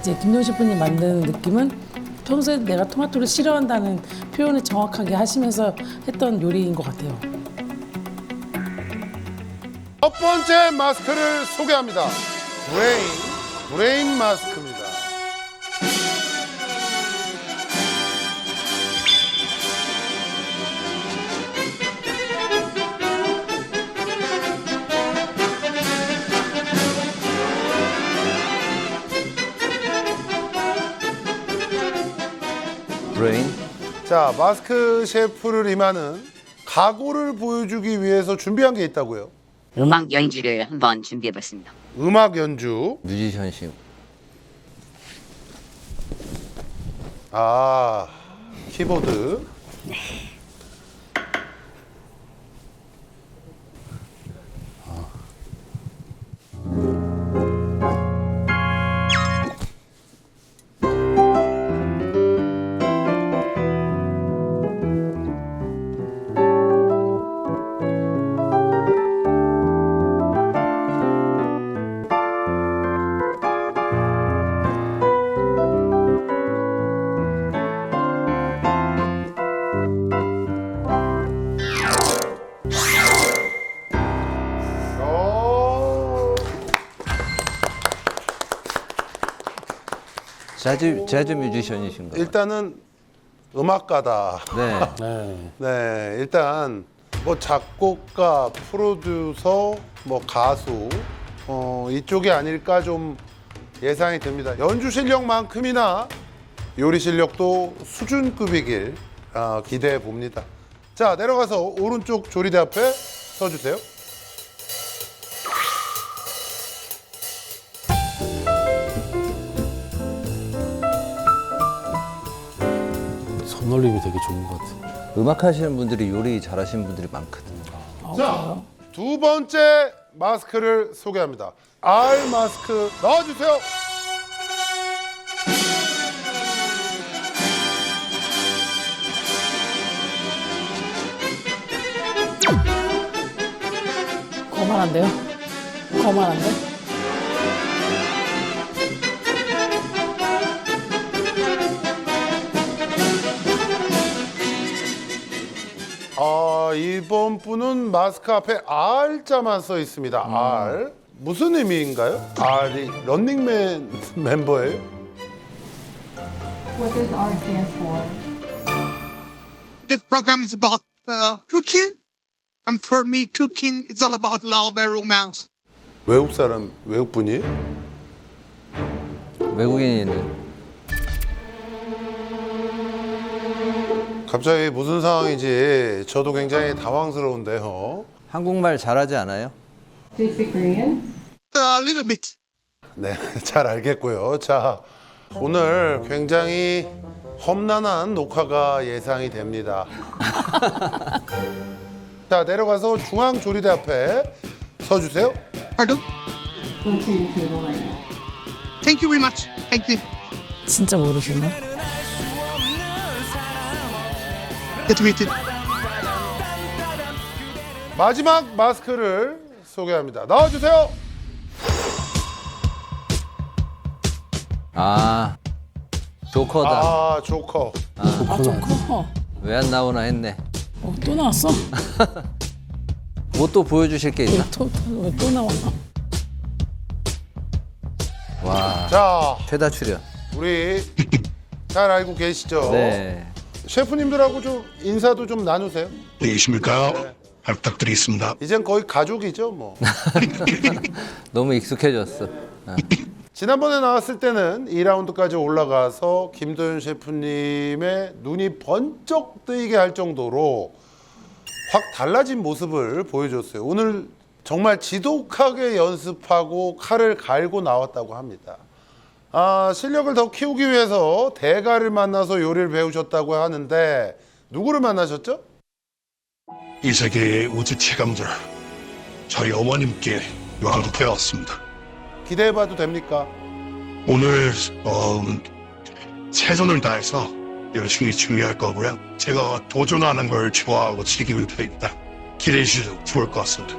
이제 김동 셰프님 만드는 느낌은 평소에 내가 토마토를 싫어한다는 표현을 정확하게 하시면서 했던 요리인 것 같아요. 첫 번째 마스크를 소개합니다. 브레인 마스크입니다. 브레인. 자, 마스크 셰프를 임하는 각오를 보여주기 위해서 준비한 게 있다고요. 음악 연주를 한번 준비해봤습니다. 음악 연주. 뮤지션십. 아, 키보드. 오. 재즈 뮤지션이신가요? 일단은 음악가다. 네. 네, 일단 뭐 작곡가, 프로듀서, 뭐 가수 이쪽이 아닐까 좀 예상이 됩니다. 연주 실력만큼이나 요리 실력도 수준급이길 기대해 봅니다. 자, 내려가서 오른쪽 조리대 앞에 서주세요. 손놀림이 되게 좋은 것 같아요. 음악 하시는 분들이 요리 잘하시는 분들이 많거든요. 자, 두 번째 마스크를 소개합니다. R 마스크 나와주세요. 거만한데요? 거만한데? 이번 분은 마스크 앞에 R자만 써 있습니다. R. 무슨 의미인가요? R이 런닝맨 멤버예요? What does R stand for? This program is about cooking. And for me, cooking is all about love and romance. 외국 사람, 외국 분이에요? 외국인인데. 갑자기 무슨 상황인지 저도 굉장히 당황스러운데요. 한국말 잘하지 않아요? Do you speak Korean? A little bit. 네, 잘 알겠고요. 자, 오늘 굉장히 험난한 녹화가 예상이 됩니다. 자, 내려가서 중앙 조리대 앞에 서주세요. Pardon? Go to your table right now. Thank you very much. Thank you. 진짜 모르시나? Get muted. 마지막 마스크를 소개합니다. 나와주세요. 아, 조커다. 아, 조커. 아, 좀 커. 왜 안 나오나 했네. 또 나왔어? 뭐 또 보여주실 게 있나? 또 나와? 와, 자, 최다 출연. 우리 잘 알고 계시죠? 네. 셰프님들하고 좀 인사도 좀 나누세요. 안녕하십니까? 잘 부탁드리겠습니다. 이젠 거의 가족이죠, 뭐. 너무 익숙해졌어. 지난번에 나왔을 때는 2라운드까지 올라가서 김도현 셰프님의 눈이 번쩍 뜨이게 할 정도로 확 달라진 모습을 보여줬어요. 오늘 정말 지독하게 연습하고 칼을 갈고 나왔다고 합니다. 실력을 더 키우기 위해서 대가를 만나서 요리를 배우셨다고 하는데 누구를 만나셨죠? 이 세계의 우주 체감들, 저희 어머님께 요한도 배웠습니다. 기대해봐도 됩니까? 오늘 최선을 다해서 열심히 준비할 거고요. 제가 도전하는 걸 좋아하고 즐기는 편입니다. 기대해 주셔도 좋을 것 같습니다.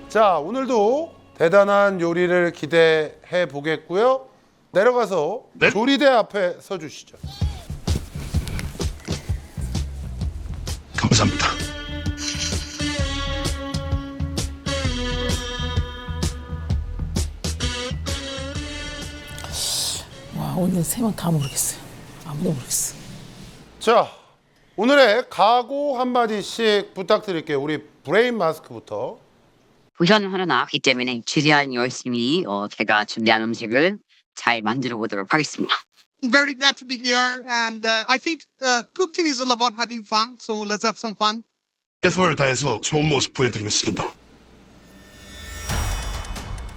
자, 오늘도 대단한 요리를 기대해 보겠고요. 내려가서 네? 조리대 앞에 서 주시죠. 감사합니다. 와, 오늘 세 명 다 모르겠어요. 아무도 모르겠어. 자, 오늘의 각오 한마디씩 부탁드릴게요. 우리 브레인 마스크부터. 부전하러 나왔기 때문에 최대한 열심히 제가 준비한 음식을 잘 만들어 보도록 하겠습니다. Very glad to be here, and I think cooking is all about having fun. So let's have some fun. 최선을 다해서 좋은 모습 보여드리겠습니다.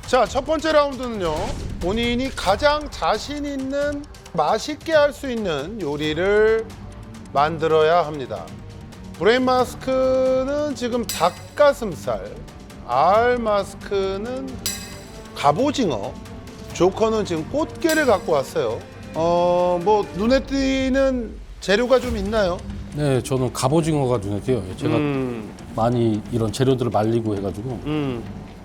자, 첫 번째 라운드는요. 본인이 가장 자신 있는 맛있게 할 수 있는 요리를 만들어야 합니다. 브레인 마스크는 지금 닭가슴살, 알 마스크는 갑오징어, 조커는 지금 꽃게를 갖고 왔어요. 뭐 눈에 띄는 재료가 좀 있나요? 네, 저는 갑오징어가 눈에 띄어요. 제가 많이 이런 재료들을 말리고 해가지고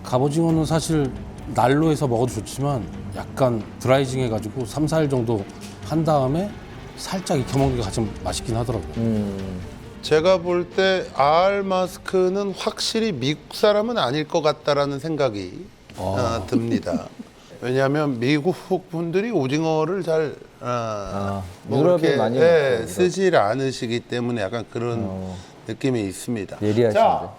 갑오징어는 사실 날로 해서 먹어도 좋지만 약간 드라이징 해가지고 3, 4일 정도 한 다음에 살짝 익혀먹는 게 가장 맛있긴 하더라고요. 제가 볼 때 알 마스크는 확실히 미국 사람은 아닐 것 같다라는 생각이 듭니다. 왜냐하면 미국 분들이 오징어를 잘 뭐 유럽이 그렇게, 많이 예, 먹죠, 쓰질 않으시기 때문에 약간 그런 느낌이 있습니다. 예리하신데. 자,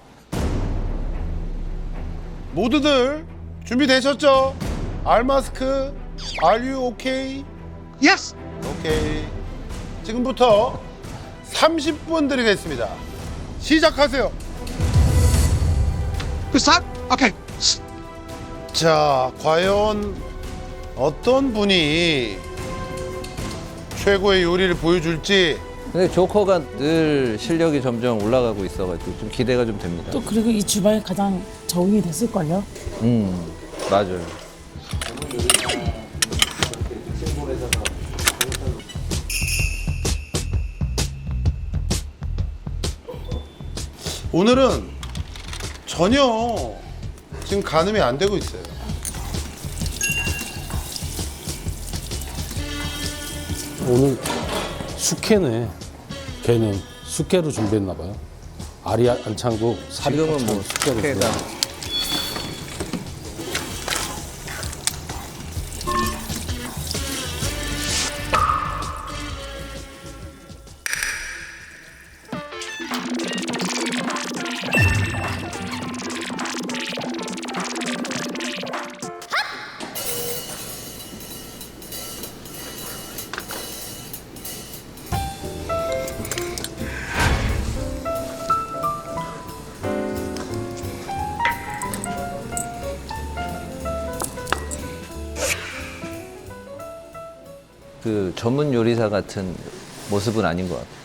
모두들 준비되셨죠? 알 마스크, Are you okay? Yes. 오케이. 지금부터 30분 드리겠습니다. 시작하세요. To start. Okay. 자, 과연 어떤 분이 최고의 요리를 보여줄지. 근데 조커가 늘 실력이 점점 올라가고 있어가지고 좀 기대가 좀 됩니다. 또 그리고 이 주방에 가장 적응이 됐을걸요? 맞아요. 오늘은 전혀 지금 가늠이 안 되고 있어요. 오늘 숙회네. 걔는 숙회로 준비했나 봐요. 알이 안 찬고 살이 지금은 찬 뭐 숙회로 숙회가 준비했나. 그 전문 요리사 같은 모습은 아닌 것 같아요.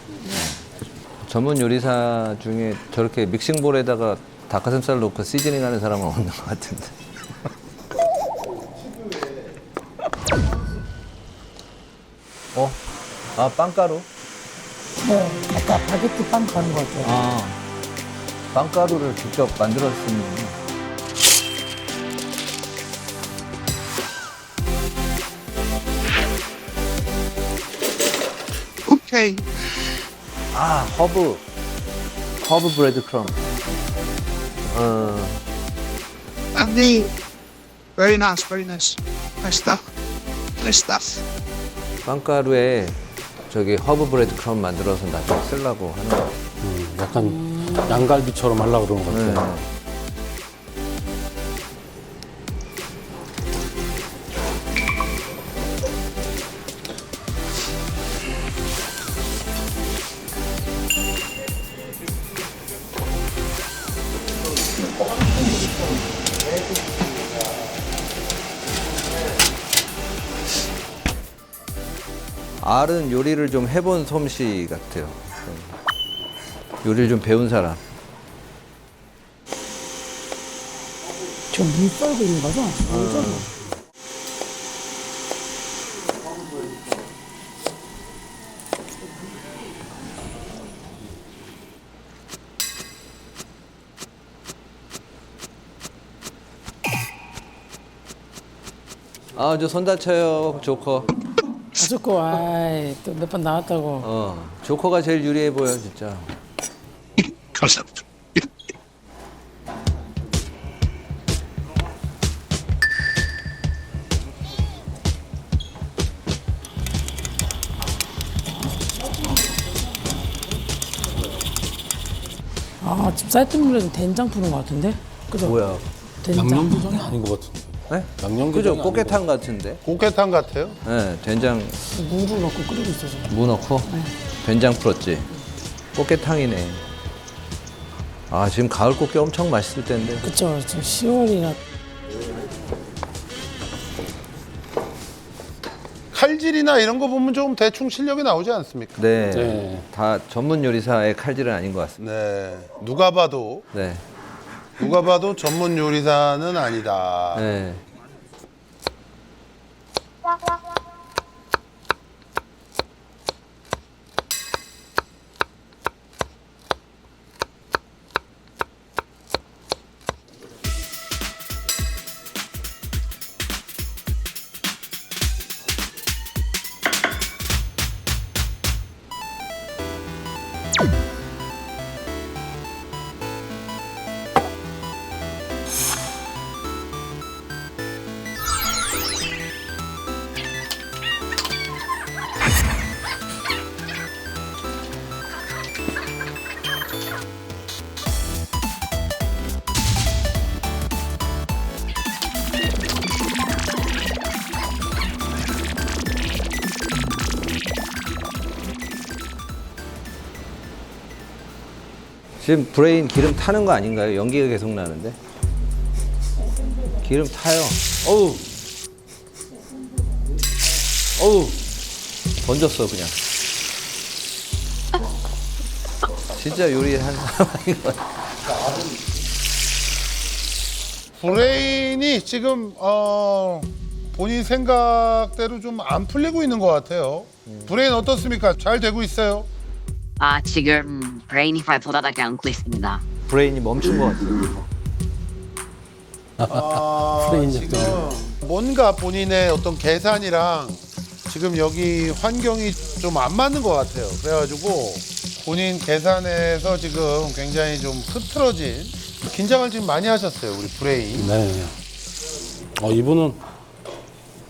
전문 요리사 중에 저렇게 믹싱볼에다가 닭가슴살 넣고 시즈닝 하는 사람은 없는 것 같은데. 아, 빵가루? 네, 아까 바게트 빵 가는 거 같아요. 빵가루를 직접 만들었으면. Okay. 허브 브레드 크럼. And very nice, very nice. Nice stuff. Nice stuff. 빵가루에 저기 허브 브레드 크럼 만들어서 나중에 쓰려고 하는 거. 약간 양갈비처럼 하려고 그러는 것 같아요. 네. 알은 요리를 좀 해본 솜씨 같아요. 요리를 좀 배운 사람. 저물 썰고 있는 거죠? 알죠? 아, 저 손 다쳐요, 조커. 아, 좋고, 아이, 또 몇 번 나왔다고. 조커가 제일 유리해 보여, 진짜. 감사합니다. 아, 지금 사이트 물에서 된장 푸는 것 같은데? 그죠? 뭐야? 된장. 양념게장이 아닌 것 같은데. 네? 양념게장이 그죠? 아닌 꽃게탕 같은데? 꽃게탕 같아요? 네, 된장 무를 넣고 끓이고 있어서. 무 넣고 된장 풀었지. 꽃게탕이네. 아, 지금 가을 꽃게 엄청 맛있을 텐데. 그쵸. 지금 10월이라. 칼질이나 이런 거 보면 좀 대충 실력이 나오지 않습니까? 네. 네. 다 전문 요리사의 칼질은 아닌 것 같습니다. 네. 누가 봐도 네. 전문 요리사는 아니다. 네. 지금 브레인 기름 타는 거 아닌가요? 연기가 계속 나는데. 기름 타요. 어우. 어우. 번졌어, 그냥. 진짜 요리한 사람 아닌 것 같아. 브레인이 지금 본인 생각대로 좀 안 풀리고 있는 것 같아요. 브레인 어떻습니까? 잘 되고 있어요? 아, 지금 브레인이 발포다닥이 않고 있습니다. 브레인이 멈춘 것 같아요. 프레인 지금 뭔가 본인의 어떤 계산이랑 지금 여기 환경이 좀 안 맞는 것 같아요. 그래가지고 본인 계산에서 지금 굉장히 좀 흐트러진 긴장을 지금 많이 하셨어요, 우리 브레인. 네. 이분은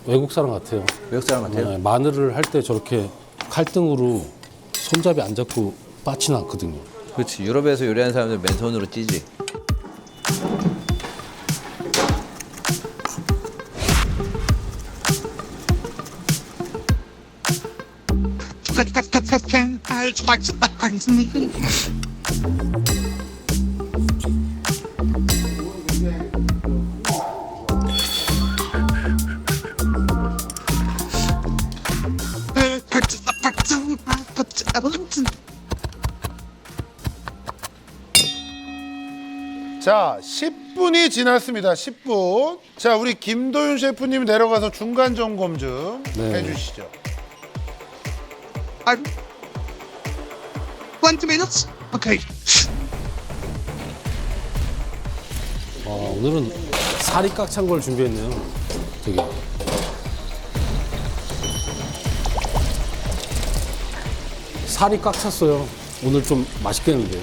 외국 사람 같아요. 외국 사람 같아요? 네, 마늘을 할 때 저렇게 칼등으로 손잡이 안 잡고 빠지는 않거든요. 그렇지. 유럽에서 요리하는 사람들 맨손으로 찌지. 자, 10분이 지났습니다. 10분. 자, 우리 김도윤 셰프님 내려가서 중간 점검 좀 네. 해주시죠. 20 minutes? Okay. 오늘은 살이 꽉 찬 걸 준비했네요. 되게. 살이 꽉 찼어요. 오늘 좀 맛있겠는데요.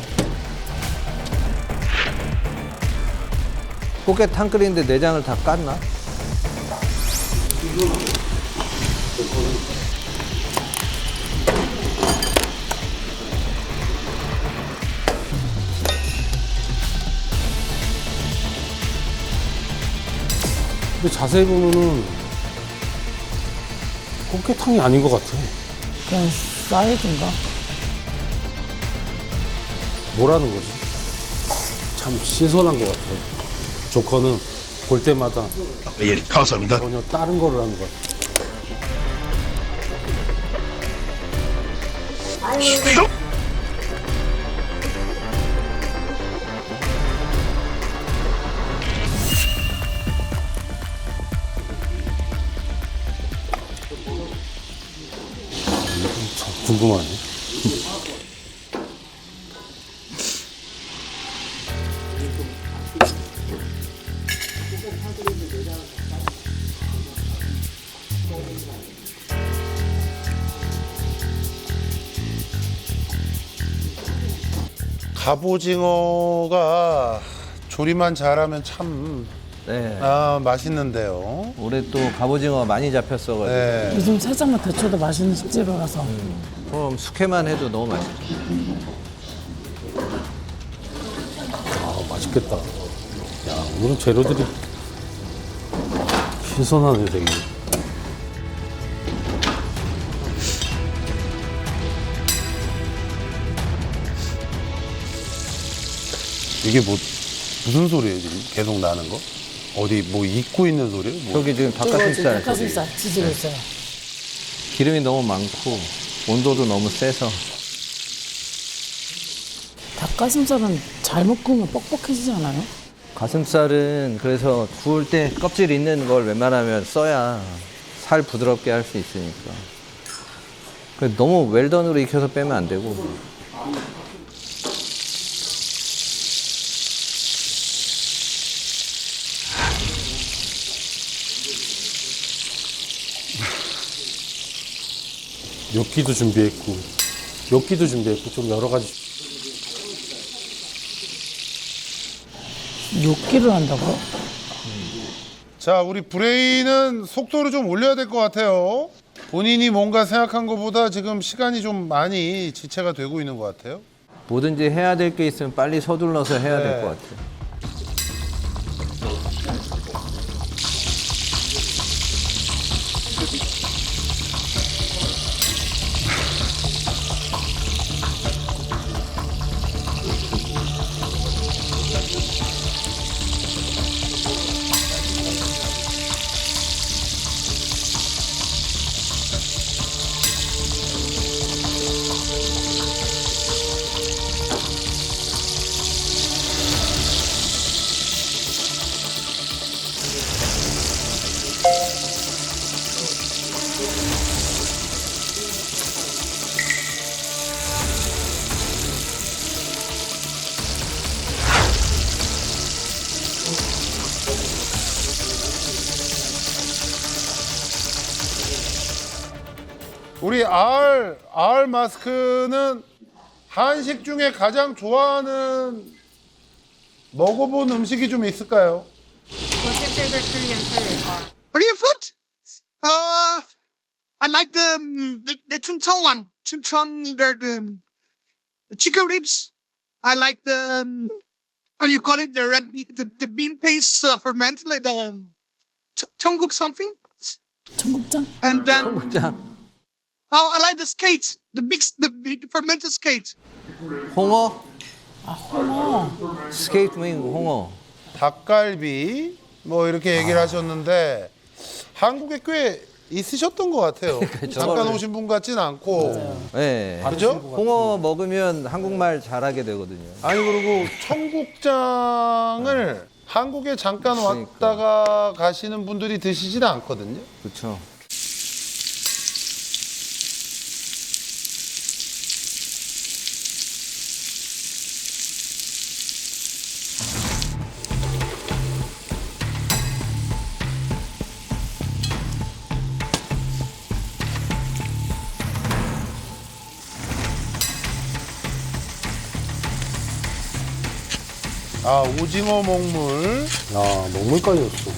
꽃게탕 끓이는데 내장을 다 깠나? 근데 자세히 보면은 꽃게탕이 아닌 것 같아. 그냥 사이드인가? 뭐라는 거지? 참 신선한 것 같아. 조커는 볼 때마다 예, 감사합니다. 전혀 다른 거를 하는 것 같아. 참 궁금하네. 갑오징어가 조리만 잘하면 참 네. 맛있는데요. 올해 또 갑오징어 많이 잡혔어가지고 네. 요즘 살짝만 데쳐도 맛있는 식재료라서. 그럼 숙회만 해도 너무 맛있죠. 아, 맛있겠다. 야, 오늘 재료들이 신선하네, 되게. 이게 무슨 소리예요 지금 계속 나는 거? 어디 뭐 익고 있는 소리예요? 뭐. 저기 지금 닭가슴살 닭가슴살 지지고 있어요. 기름이 너무 많고 온도도 너무 세서 닭가슴살은 잘못 구우면 뻑뻑해지지 않아요? 가슴살은 그래서 구울 때 껍질 있는 걸 웬만하면 써야 살 부드럽게 할 수 있으니까. 너무 웰던으로 익혀서 빼면 안 되고. 엽기도 준비했고 좀 여러 가지. 욕기를 한다고요? 자, 우리 브레인은 속도를 좀 올려야 될 것 같아요. 본인이 뭔가 생각한 것보다 지금 시간이 좀 많이 지체가 되고 있는 것 같아요. 뭐든지 해야 될 게 있으면 빨리 서둘러서 해야 네. 될 것 같아요. 우리 R 마스크는 한식 중에 가장 좋아하는 먹어본 음식이 좀 있을까요? What's your favorite Korean food? Korean food? I like the Chuncheon one. Chuncheon, the chicken ribs. I like the how do you call it? The red meat, the bean paste fermented like the Cheongguk something. 청국장? And then 자, I like the skate, the fermented skate. 홍어, 아, 홍어. 스케이트 윙 홍어. 닭갈비 뭐 이렇게 얘기를 하셨는데 한국에 꽤 있으셨던 것 같아요. 잠깐 오신 분 같진 않고. 네. 그죠? 홍어 먹으면 한국말 잘하게 되거든요. 아니 그리고 청국장을 한국에 잠깐 왔다가 가시는 분들이 드시지는 않거든요. 그렇죠. 아, 오징어 먹물. 야, 먹물까지 넣었어.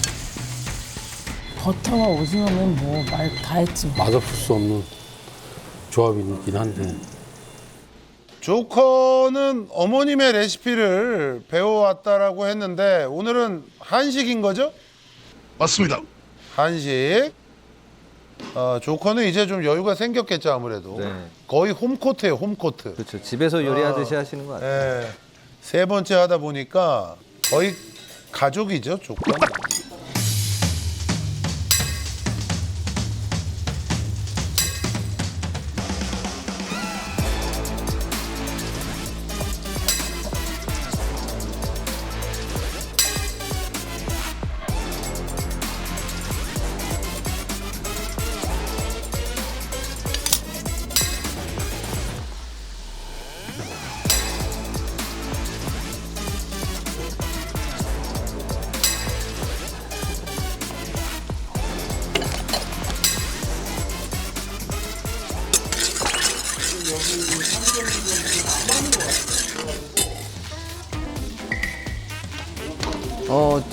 버터와 오징어면 뭐 말 다 했지. 뭐. 맛없을 수 없는 조합이긴 한데. 조커는 어머님의 레시피를 배워왔다라고 했는데 오늘은 한식인 거죠? 맞습니다. 한식. 조커는 이제 좀 여유가 생겼겠죠 아무래도. 네. 거의 홈코트예요 홈코트. 그렇죠. 집에서 요리하듯이 하시는 것 같아요. 예. 세 번째 하다 보니까 거의 가족이죠 조커.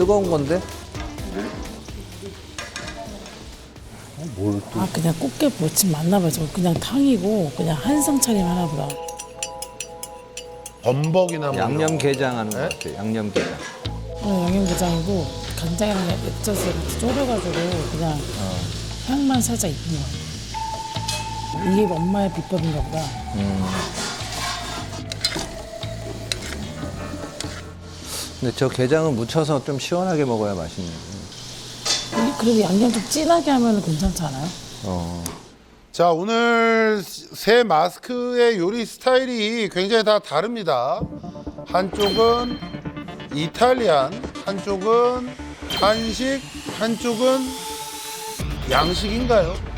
뜨거운 건데? 뭘 또. 아 그냥 꽃게 무침 맞나 봐요. 저거 그냥 탕이고 그냥 한상 차림 하나 보다. 범벅이나 뭐 양념게장 하는 것 네? 같아. 양념게장. 양념게장이고 간장이랑 액젓을 같이 졸여가지고 그냥 향만 살짝 입힌 거 같아요. 이게 엄마의 비법인가 보다. 근데 저 게장은 무쳐서 좀 시원하게 먹어야 맛있네. 그래도 양념 좀 진하게 하면 괜찮지 않아요? 자, 오늘 새 마스크의 요리 스타일이 굉장히 다 다릅니다. 한쪽은 이탈리안, 한쪽은 한식, 한쪽은 양식인가요?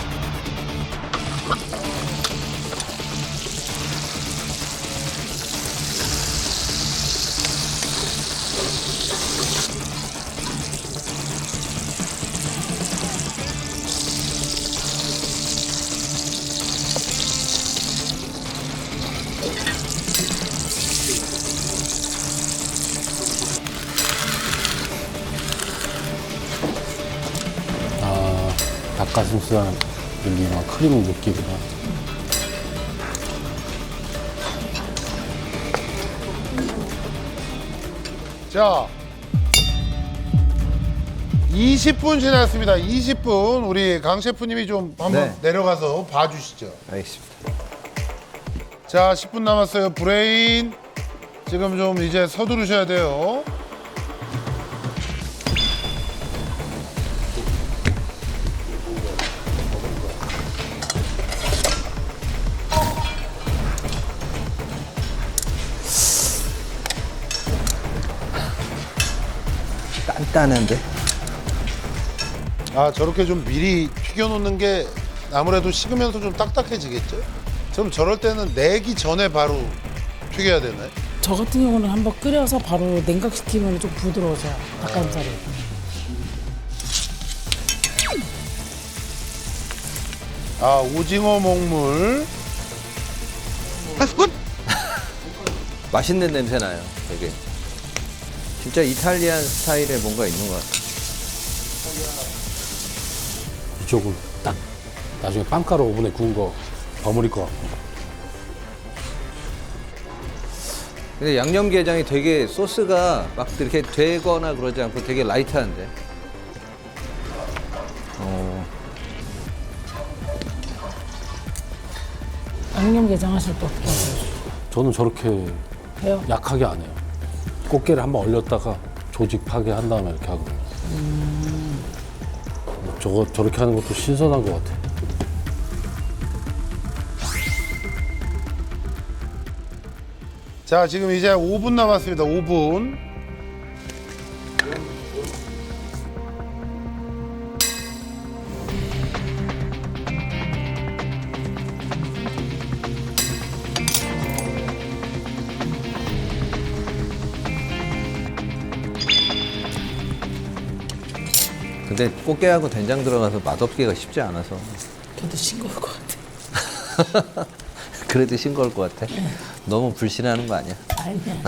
아, 닭가슴살 밀리나 크림 느끼구나. 자, 20분 지났습니다. 20분. 우리 강 셰프님이 좀 한번 네. 내려가서 봐주시죠. 알겠습니다. 자, 10분 남았어요. 브레인. 지금 좀 이제 서두르셔야 돼요. 단단한데? 아, 저렇게 좀 미리 튀겨놓는 게 아무래도 식으면서 좀 딱딱해지겠죠? 그럼 저럴 때는 내기 전에 바로 튀겨야 되나요? 저 같은 경우는 한번 끓여서 바로 냉각시키면 좀 부드러워져요. 닭가슴살이. 아, 오징어 먹물. That's good. 맛있는 냄새 나요, 되게. 진짜 이탈리안 스타일의 뭔가 있는 것 같아. 이쪽은 딱 나중에 빵가루 오븐에 구운 거 버무릴 것 같고. 근데 양념게장이 되게 소스가 막 이렇게 되거나 그러지 않고 되게 라이트한데. 양념게장 하실 때 어떻게 하세요? 저는 저렇게 해요? 약하게 안 해요. 꽃게를 한번 얼렸다가 조직하게 한 다음에 이렇게 하거든요. 저렇게 하는 것도 신선한 것 같아요. 자, 지금 이제 5분 남았습니다. 5분. 근데 꽃게하고 된장 들어가서 맛없기가 쉽지 않아서. 저도 싱거울 것 같아요. 그래도 싱거울 것 같아. 너무 불신하는 거 아니야? 아니야.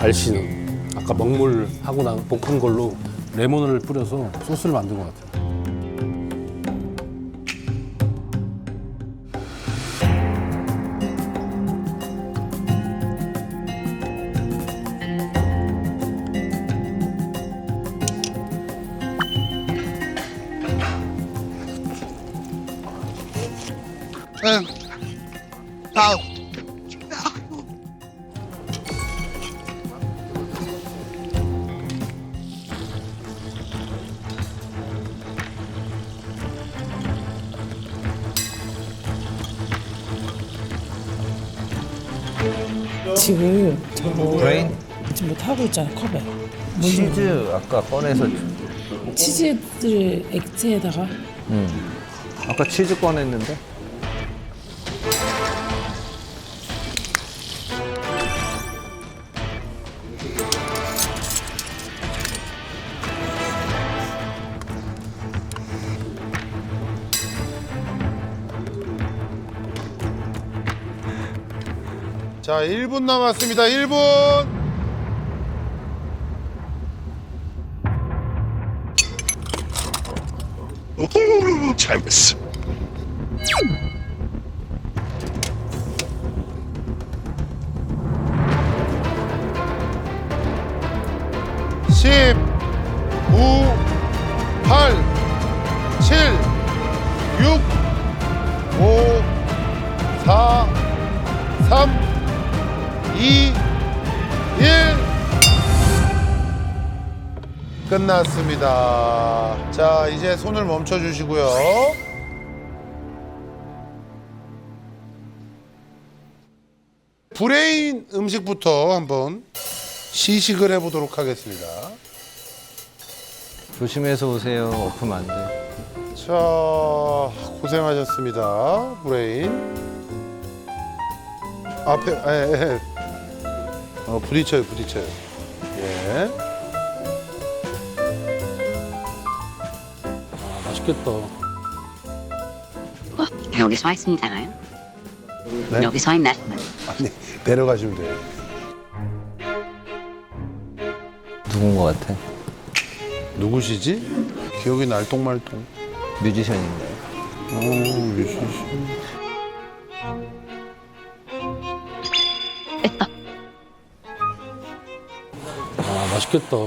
알씨는 아까 먹물 하고 난 볶은 걸로 레몬을 뿌려서 소스를 만든 것 같아요. Now, 지금 저거 브레인? 지금 뭐 타고 있잖아요 컵에. 치즈 아까 꺼내서 치즈를 액체에다가 아까 치즈 꺼냈는데. 자, 1분 남았습니다. 1분. 오, 잘했어. 십, 9, 8, 7, 6, 5, 4, 3, 2, 1. 끝났습니다. 자, 이제 손을 멈춰 주시고요. 브레인 음식부터 한번 시식을 해보도록 하겠습니다. 조심해서 오세요. 엎으면 안 돼. 자, 고생하셨습니다. 브레인. 앞에, 부딪혀요, 부딪혀요. 예. 아, 맛있겠다. 여기 서 있습니다나요? 네? 여기 서 있나? 아니, 내려가시면 돼요. 누군 것 같아? 누구시지? 기억이 날똥말똥. 뮤지션인가요? 뮤지션. 아, 맛있겠다.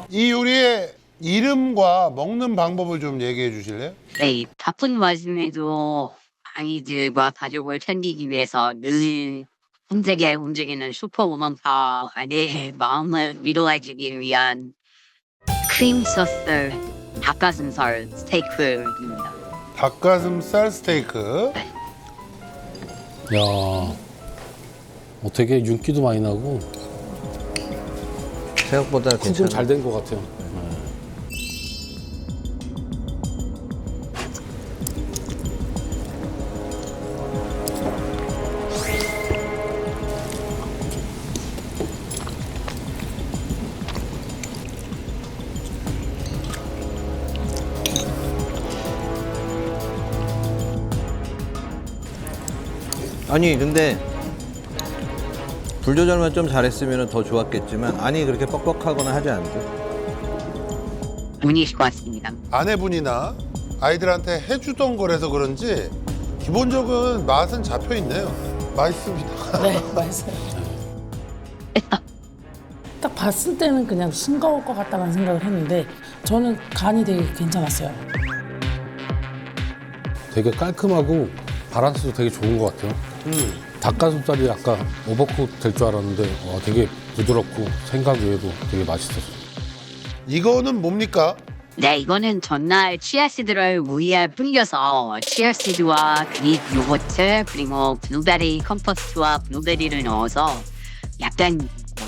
이 요리의 이름과 먹는 방법을 좀 얘기해 주실래요? 네, 바쁜 와중에도 아이들과 가족을 챙기기 위해서 늘 힘들게 움직이는 슈퍼우먼파 안에 마음을 위로해주기 위한 크림 소스 닭가슴살 스테이크입니다. 닭가슴살 스테이크. 야, 되게 윤기도 많이 나고 생각보다 쿡은 괜찮아. 잘 된 것 같아요. 아니 근데 불 조절만 좀 잘했으면 더 좋았겠지만 아니 그렇게 뻑뻑하거나 하지 않죠. 운이 좋았습니다. 아내분이나 아이들한테 해주던 거라서 그런지 기본적인 맛은 잡혀 있네요. 맛있습니다. 네, 맛있어요. 딱 봤을 때는 그냥 싱거울 것 같다는 생각을 했는데 저는 간이 되게 괜찮았어요. 되게 깔끔하고 바란스도 되게 좋은 것 같아요. 닭가슴살이 아까 오버쿡 될 줄 알았는데 와, 되게 부드럽고 생각 외에도 되게 맛있었어요. 이거는 뭡니까? 네, 이거는 전날 치아씨드를 무에 불려서 치아씨드와 그릭 요거트 그리고 블루베리 컴포스트와 블루베리를 넣어서 약간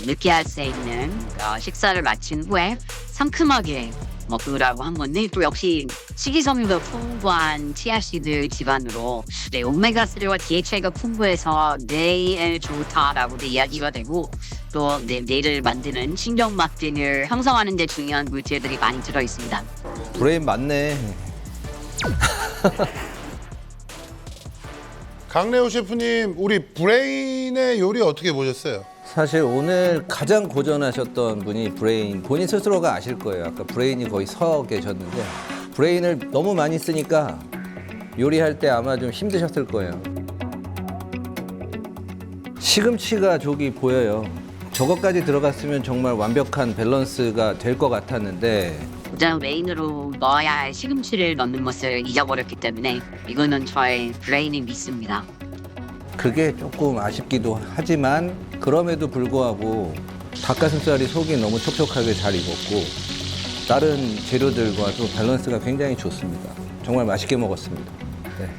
느끼할 수 있는 식사를 마친 후에 상큼하게 먹으라고 한 건데 또 역시 식이섬유가 풍부한 치아씨드 기반으로 네, 오메가3와 DHA가 풍부해서 뇌에 좋다라고도 이야기가 되고 또 뇌를 만드는 신경막 등을 형성하는 데 중요한 물질들이 많이 들어있습니다. 브레인 맞네. 강래호 셰프님, 우리 브레인의 요리 어떻게 보셨어요? 사실 오늘 가장 고전하셨던 분이 브레인 본인 스스로가 아실 거예요. 아까 브레인이 거의 서 계셨는데 브레인을 너무 많이 쓰니까 요리할 때 아마 좀 힘드셨을 거예요. 시금치가 저기 보여요. 저것까지 들어갔으면 정말 완벽한 밸런스가 될 것 같았는데 가장 메인으로 넣어야 할 시금치를 넣는 것을 잊어버렸기 때문에 이거는 저의 브레인이 믿습니다. 그게 조금 아쉽기도 하지만 그럼에도 불구하고 닭가슴살이 속이 너무 촉촉하게 잘 익었고 다른 재료들과도 밸런스가 굉장히 좋습니다. 정말 맛있게 먹었습니다. 네.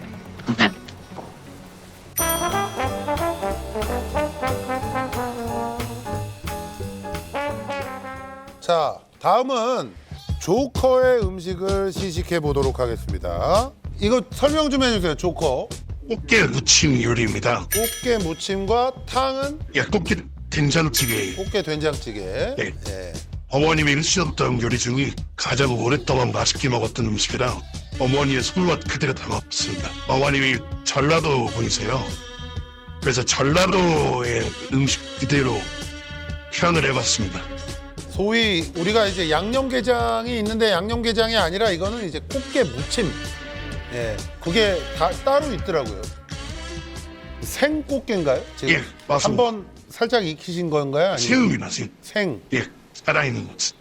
자, 다음은 조커의 음식을 시식해 보도록 하겠습니다. 이거 설명 좀 해주세요. 조커. 꽃게 무침 요리입니다. 꽃게 무침과 탕은 예, 꽃게 된장찌개. 꽃게 된장찌개. 네. 예. 어머님이 일으켰던 요리 중에 가장 오랫동안 맛있게 먹었던 음식이라 어머니의 손맛 그대로 담았습니다. 어머님이 전라도 분이세요. 그래서 전라도의 음식 그대로 표현을 해봤습니다. 소위 우리가 이제 양념게장이 있는데 양념게장이 아니라 이거는 이제 꽃게 무침. 예, 그게 다 따로 있더라고요. 생꽃게인가요? 지금 예, 맞습니다. 한번 살짝 익히신 건가요? 아니면 새우입니다, 새우. 생. 예, 살아있는 것.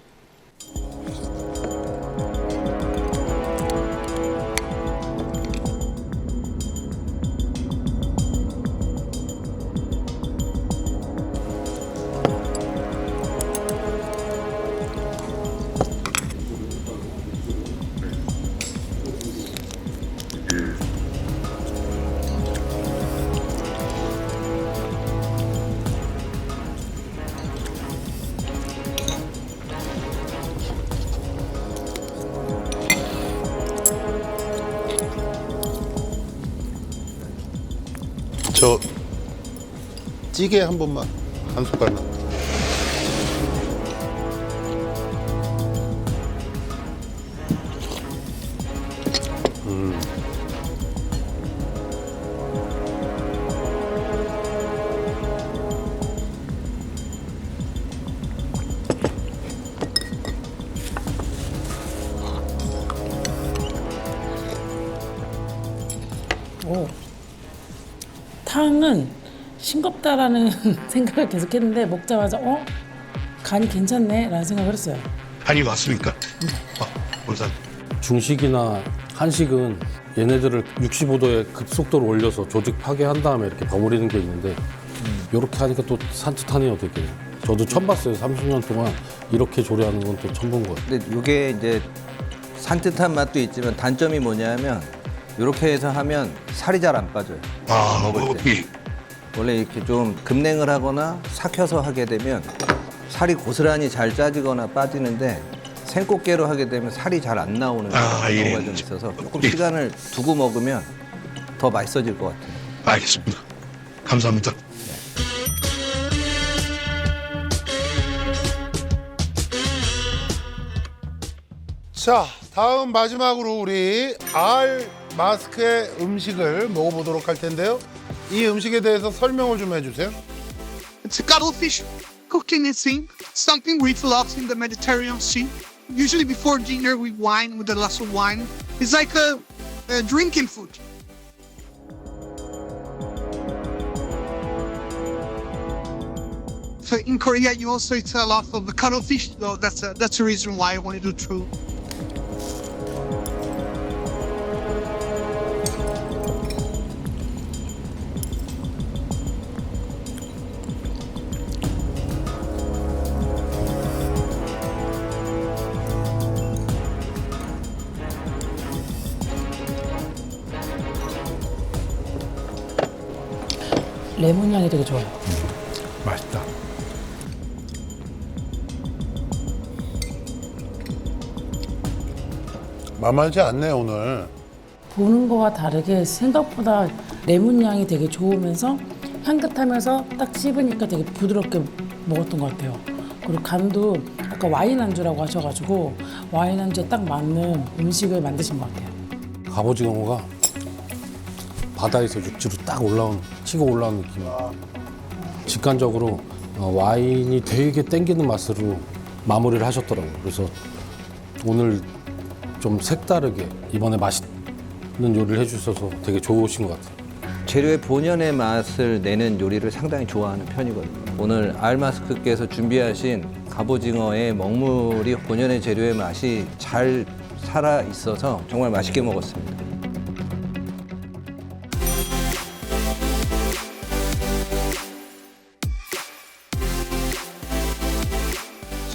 저 찌개 한 번만 한 숟갈만. 오. 탕은 싱겁다라는 생각을 계속했는데 먹자마자 간이 괜찮네 라는 생각을 했어요. 간이 맞습니까? 감사합니다. 중식이나 한식은 얘네들을 65도에 급속도로 올려서 조직 파괴한 다음에 이렇게 버무리는 게 있는데 이렇게 하니까 또 산뜻하네요, 되게. 저도 처음 봤어요. 30년 동안 이렇게 조리하는 건 또 처음 본 것 같아요. 근데 이게 이제 산뜻한 맛도 있지만 단점이 뭐냐면 이렇게 해서 하면 살이 잘 안 빠져요. 먹을 때. 예. 원래 이렇게 좀 급냉을 하거나 삭혀서 하게 되면 살이 고스란히 잘 짜지거나 빠지는데 생꽃게로 하게 되면 살이 잘 안 나오는 예. 경우가 좀 있어서 조금 예. 시간을 두고 먹으면 더 맛있어질 것 같아요. 알겠습니다. 감사합니다. 자, 다음 마지막으로 우리 알 마스크의 음식을 먹어보도록 할 텐데요. 이 음식에 대해서 설명을 좀 해주세요. It's a cuttlefish cooked in a sink, something we love in the Mediterranean Sea. Usually before dinner we wine with a glass of wine. It's like a drinking food. So in Korea you also eat a lot of the cuttlefish, so that's the reason why I wanted to try. 레몬 향이 되게 좋아요. 맛있다. 만만치 않네요, 오늘. 보는 거와 다르게 생각보다 레몬 향이 되게 좋으면서 향긋하면서 딱 씹으니까 되게 부드럽게 먹었던 것 같아요. 그리고 간도 아까 와인 안주라고 하셔가지고 와인 안주에 딱 맞는 음식을 만드신 것 같아요. 갑오징어가 바다에서 육지로 딱 치고 올라온 느낌이에요. 직관적으로 와인이 되게 땡기는 맛으로 마무리를 하셨더라고요. 그래서 오늘 좀 색다르게 이번에 맛있는 요리를 해주셔서 되게 좋으신 것 같아요. 재료의 본연의 맛을 내는 요리를 상당히 좋아하는 편이거든요. 오늘 알마스크께서 준비하신 갑오징어의 먹물이 본연의 재료의 맛이 잘 살아 있어서 정말 맛있게 먹었습니다.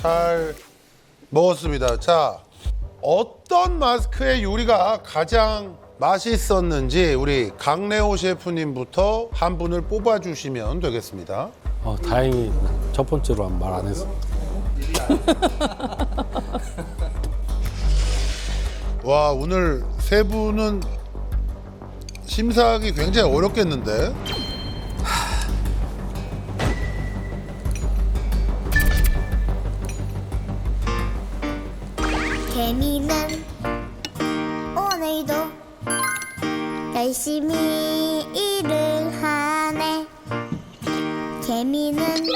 잘 먹었습니다. 자, 어떤 마스크의 요리가 가장 맛있었는지 우리 강래호 셰프님부터 한 분을 뽑아주시면 되겠습니다. 다행히 첫 번째로 말 안 했어. 와, 오늘 세 분은 심사하기 굉장히 어렵겠는데? 개미는 오늘도 열심히 일을 하네. 개미는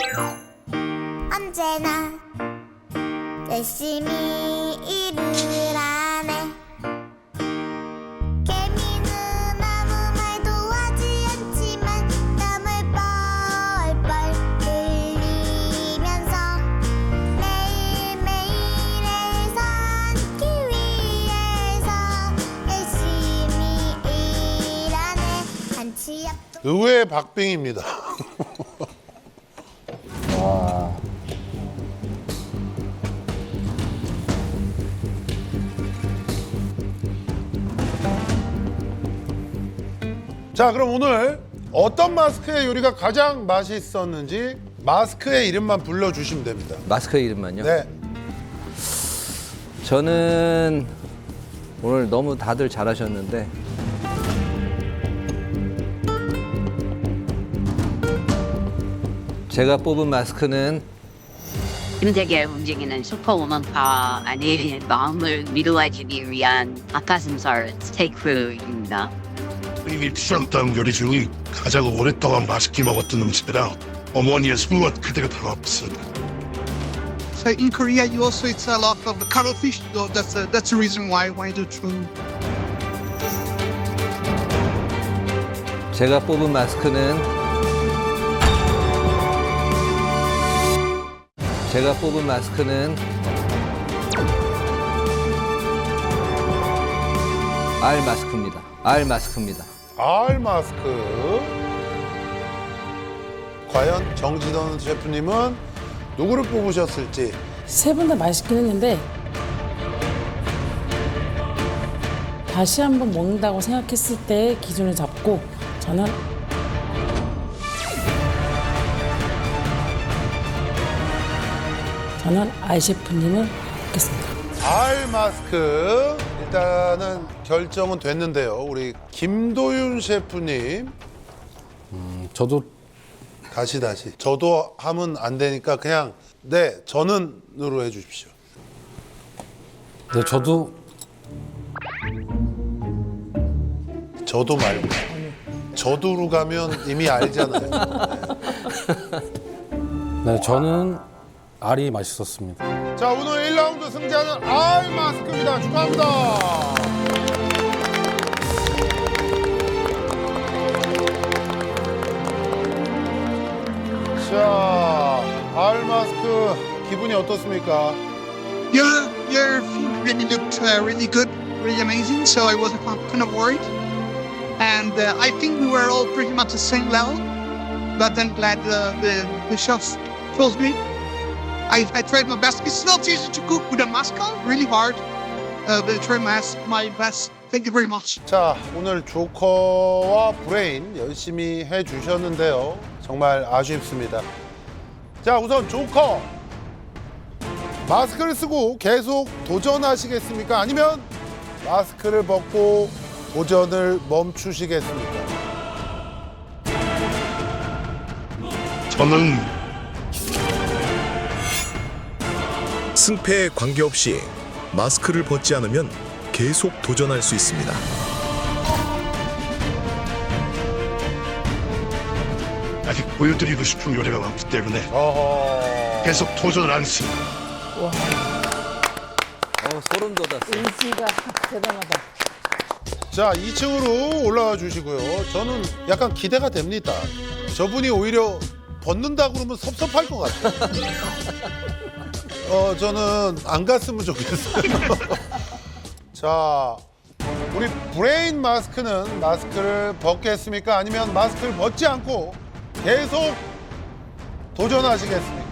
언제나 열심히 일을 하네. 개미는 아무 말도 하지 않지만 땀을 뻘뻘 흘리면서 매일매일을 살기 위해서 열심히 일하네. 한치 앞도 의외의 박빙입니다. 자, 그럼 오늘 어떤 마스크의 요리가 가장 맛있었는지 마스크의 이름만 불러주시면 됩니다. 마스크 이름만요? 네. 저는 오늘 너무 다들 잘하셨는데 제가 뽑은 마스크는 힘들게 움직이는 슈퍼우먼파 아내의 마음을 위로해주기 위한 닭가슴살 스테이크입니다. 이미 추천당 요리 중에 가장 오랫동안 맛있게 먹었던 음식이라 어머니의 손맛 그대로 담았습니다. So in Korea, you also eat a lot of the cuttlefish. So that's the reason why the true. 제가 뽑은 마스크는 알 마스크입니다. 알 마스크입니다. 알 마스크. 과연 정지던 셰프님은 누구를 뽑으셨을지. 세 분 다 맛있긴 했는데 다시 한번 먹는다고 생각했을 때 기준을 잡고 저는 알 셰프님을 뽑겠습니다. 알 마스크. 일단은 결정은 됐는데요. 우리 김도윤 셰프님. 저도 다시. 저도 하면 안 되니까 그냥 네, 저는으로 해주십시오. 네, 저도 말고. 저도로 가면 이미 알잖아요. 네, 저는 알이 맛있었습니다. 자, 오늘 1라운드 승자는 알 마스크입니다. 축하합니다. 자, 알 마스크 기분이 어떻습니까? Your food really looked really good, really amazing. So I was kind of worried, and I think we were all pretty much the same level. But then glad the chefs chose me. I tried my best. It's not easy to cook with a mask on, really hard. But I tried my best. Thank you very much. 자, 오늘 조커와 브레인 열심히 해주셨는데요. 정말 아쉽습니다. 자, 우선 조커. 마스크를 쓰고 계속 도전하시겠습니까? 아니면 마스크를 벗고 도전을 멈추시겠습니까? 저는 승패에 관계없이 마스크를 벗지 않으면 계속 도전할 수 있습니다. 아직 보여드리고 싶은 요리가 많기 때문에 계속 도전을 하겠습니다. 소름 돋았어요. 의지가 대단하다. 자, 2층으로 올라와 주시고요. 저는 약간 기대가 됩니다. 저분이 오히려 벗는다 그러면 섭섭할 것 같아요. 저는 안 갔으면 좋겠어요. 자, 우리 브레인 마스크는 마스크를 벗겠습니까? 아니면 마스크를 벗지 않고 계속 도전하시겠습니까?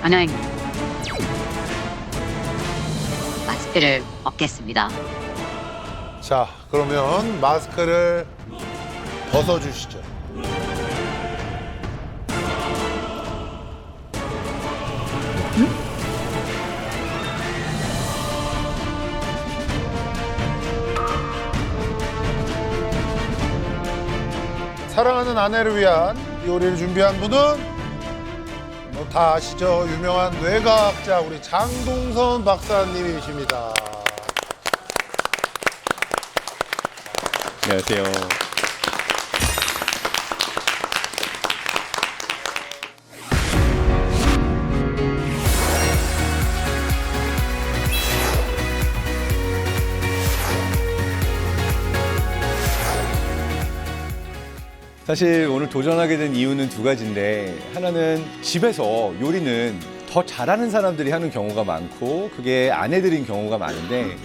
저는 마스크를 벗겠습니다. 자, 그러면 마스크를 벗어주시죠. 사랑하는 아내를 위한 요리를 준비한 분은 뭐 다 아시죠? 유명한 뇌과학자 우리 장동선 박사님이십니다. 안녕하세요. 사실 오늘 도전하게 된 이유는 두 가지인데, 하나는 집에서 요리는 더 잘하는 사람들이 하는 경우가 많고 그게 아내들인 경우가 많은데,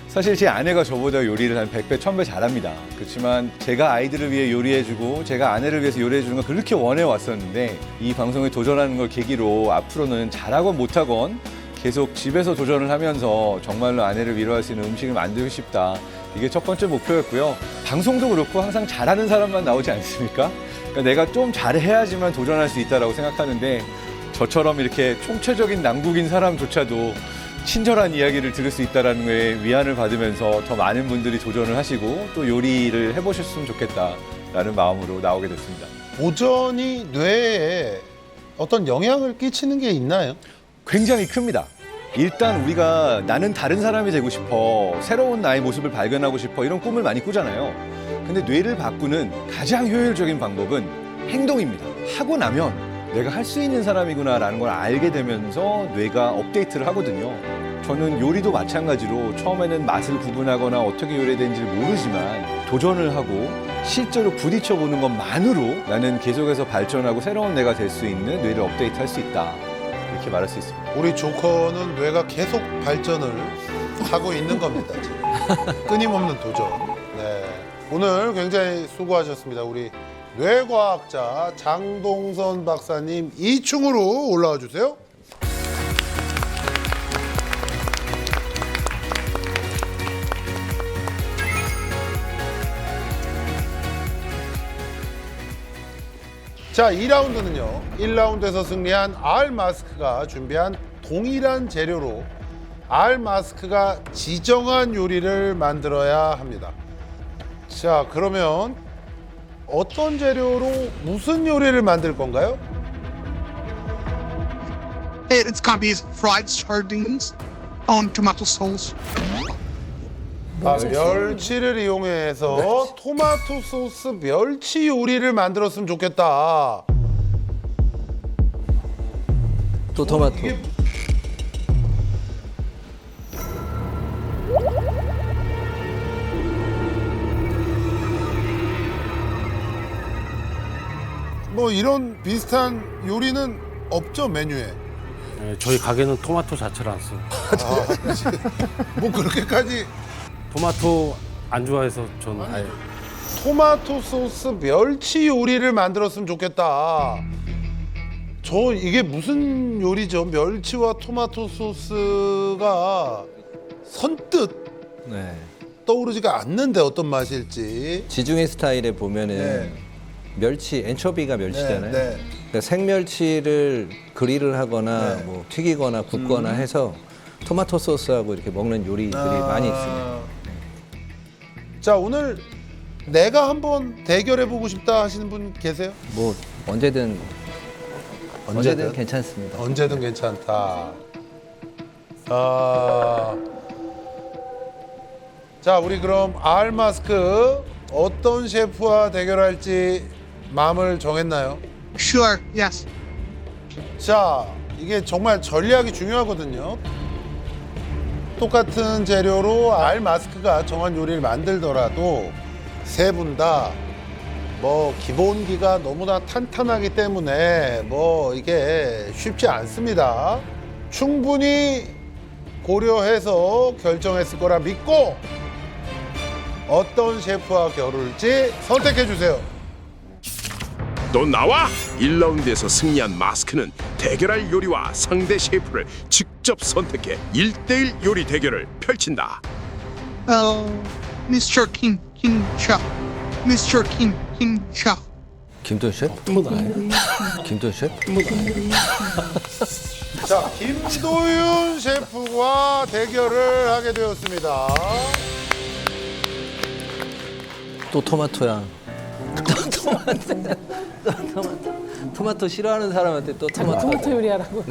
사실 제 아내가 저보다 요리를 한 100배, 1000배 잘합니다. 그렇지만 제가 아이들을 위해 요리해주고 제가 아내를 위해서 요리해주는 걸 그렇게 원해왔었는데, 이 방송에 도전하는 걸 계기로 앞으로는 잘하건 못하건 계속 집에서 도전을 하면서 정말로 아내를 위로할 수 있는 음식을 만들고 싶다. 이게 첫 번째 목표였고요. 방송도 그렇고 항상 잘하는 사람만 나오지 않습니까? 그러니까 내가 좀 잘해야지만 도전할 수 있다고 생각하는데, 저처럼 이렇게 총체적인 난국인 사람조차도 친절한 이야기를 들을 수 있다는 거에 위안을 받으면서 더 많은 분들이 도전을 하시고 또 요리를 해보셨으면 좋겠다라는 마음으로 나오게 됐습니다. 도전이 뇌에 어떤 영향을 끼치는 게 있나요? 굉장히 큽니다. 일단 우리가 나는 다른 사람이 되고 싶어, 새로운 나의 모습을 발견하고 싶어, 이런 꿈을 많이 꾸잖아요. 근데 뇌를 바꾸는 가장 효율적인 방법은 행동입니다. 하고 나면 내가 할 수 있는 사람이구나라는 걸 알게 되면서 뇌가 업데이트를 하거든요. 저는 요리도 마찬가지로 처음에는 맛을 구분하거나 어떻게 요리되는지를 모르지만 도전을 하고 실제로 부딪혀보는 것만으로 나는 계속해서 발전하고 새로운 내가 될 수 있는 뇌를 업데이트할 수 있다. 이렇게 말할 수 있습니다. 우리 조커는 뇌가 계속 발전을 하고 있는 겁니다. 지금. 끊임없는 도전. 네. 오늘 굉장히 수고하셨습니다. 우리 뇌과학자 장동선 박사님 2층으로 올라와 주세요. 자, 2라운드는요. 1라운드에서 승리한 알마스크가 준비한 동일한 재료로 알마스크가 지정한 요리를 만들어야 합니다. 자, 그러면 어떤 재료로 무슨 요리를 만들 건가요? It's gonna be fried sardines on tomato sauce. 멸치를 이용해서 토마토 소스 멸치 요리를 만들었으면 좋겠다. 또 토마토. 뭐 이런 비슷한 요리는 없죠, 메뉴에? 네, 저희 가게는 토마토 자체를 안 써요. 뭐 그렇게까지. 토마토 안 좋아해서 저는 아예. 토마토 소스 멸치 요리를 만들었으면 좋겠다. 저 이게 무슨 요리죠? 멸치와 토마토 소스가 선뜻 네. 떠오르지가 않는데 어떤 맛일지. 지중해 스타일에 보면은 네. 멸치, 엔초비가 멸치잖아요. 네, 네. 그러니까 생멸치를 그릴을 하거나 네. 뭐 튀기거나 굽거나 해서 토마토 소스하고 이렇게 먹는 요리들이 많이 있습니다. 자, 오늘 내가 한번 대결해보고 싶다 하시는 분 계세요? 뭐 언제든 괜찮습니다. 언제든 괜찮다. 자, 우리 그럼 알마스크 어떤 셰프와 대결할지 마음을 정했나요? Sure, yes. 자, 이게 정말 전략이 중요하거든요. 똑같은 재료로 알마스크가 정한 요리를 만들더라도 세 분 다 뭐 기본기가 너무나 탄탄하기 때문에 뭐 이게 쉽지 않습니다. 충분히 고려해서 결정했을 거라 믿고 어떤 셰프와 겨룰지 선택해 주세요. 또 나와! 1라운드에서 승리한 마스크는 대결할 요리와 상대 셰프를 직접 선택해 1대1 요리 대결을 펼친다. Mr. Kim Cha. Mr. Kim Cha. 김도현 셰프? 김도현 셰프? 자, 김도윤 셰프와 대결을 하게 되었습니다. 또 토마토야. 토마토 싫어하는 사람한테 또 토마토. 토마토 요리하라고.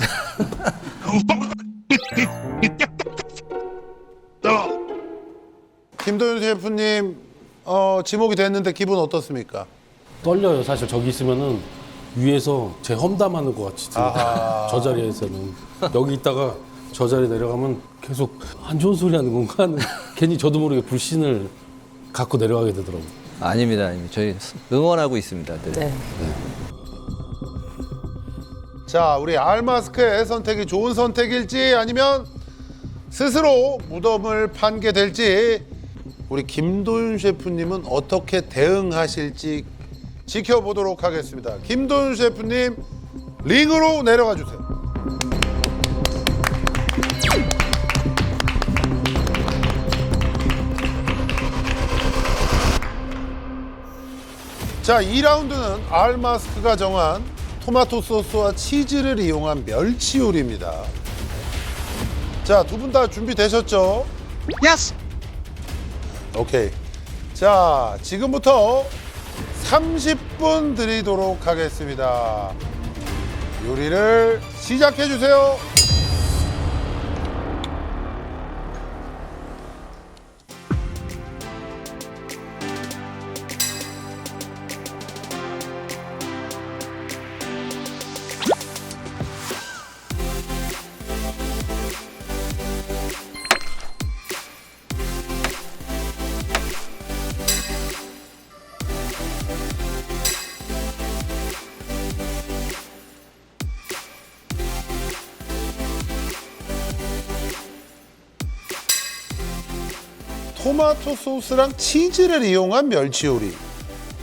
김도윤 셰프님 지목이 됐는데 기분 어떻습니까? 떨려요. 사실 저기 있으면은 위에서 제 험담하는 것 같이 들려요. 아하. 저 자리에서는. 여기 있다가 저 자리 내려가면 계속 안 좋은 소리 하는 건가 하는 괜히 저도 모르게 불신을 갖고 내려가게 되더라고요. 아닙니다. 저희 응원하고 있습니다. 늘. 네. 자, 우리 알마스크의 선택이 좋은 선택일지 아니면 스스로 무덤을 판게 될지 우리 김도윤 셰프님은 어떻게 대응하실지 지켜보도록 하겠습니다. 김도윤 셰프님 링으로 내려가 주세요. 자, 2라운드는 알마스크가 정한 토마토 소스와 치즈를 이용한 멸치 요리입니다. 자, 두 분 다 준비되셨죠? Yes. 오케이. 자, 지금부터 30분 드리도록 하겠습니다. 요리를 시작해 주세요. 토마토 소스랑 치즈를 이용한 멸치 요리.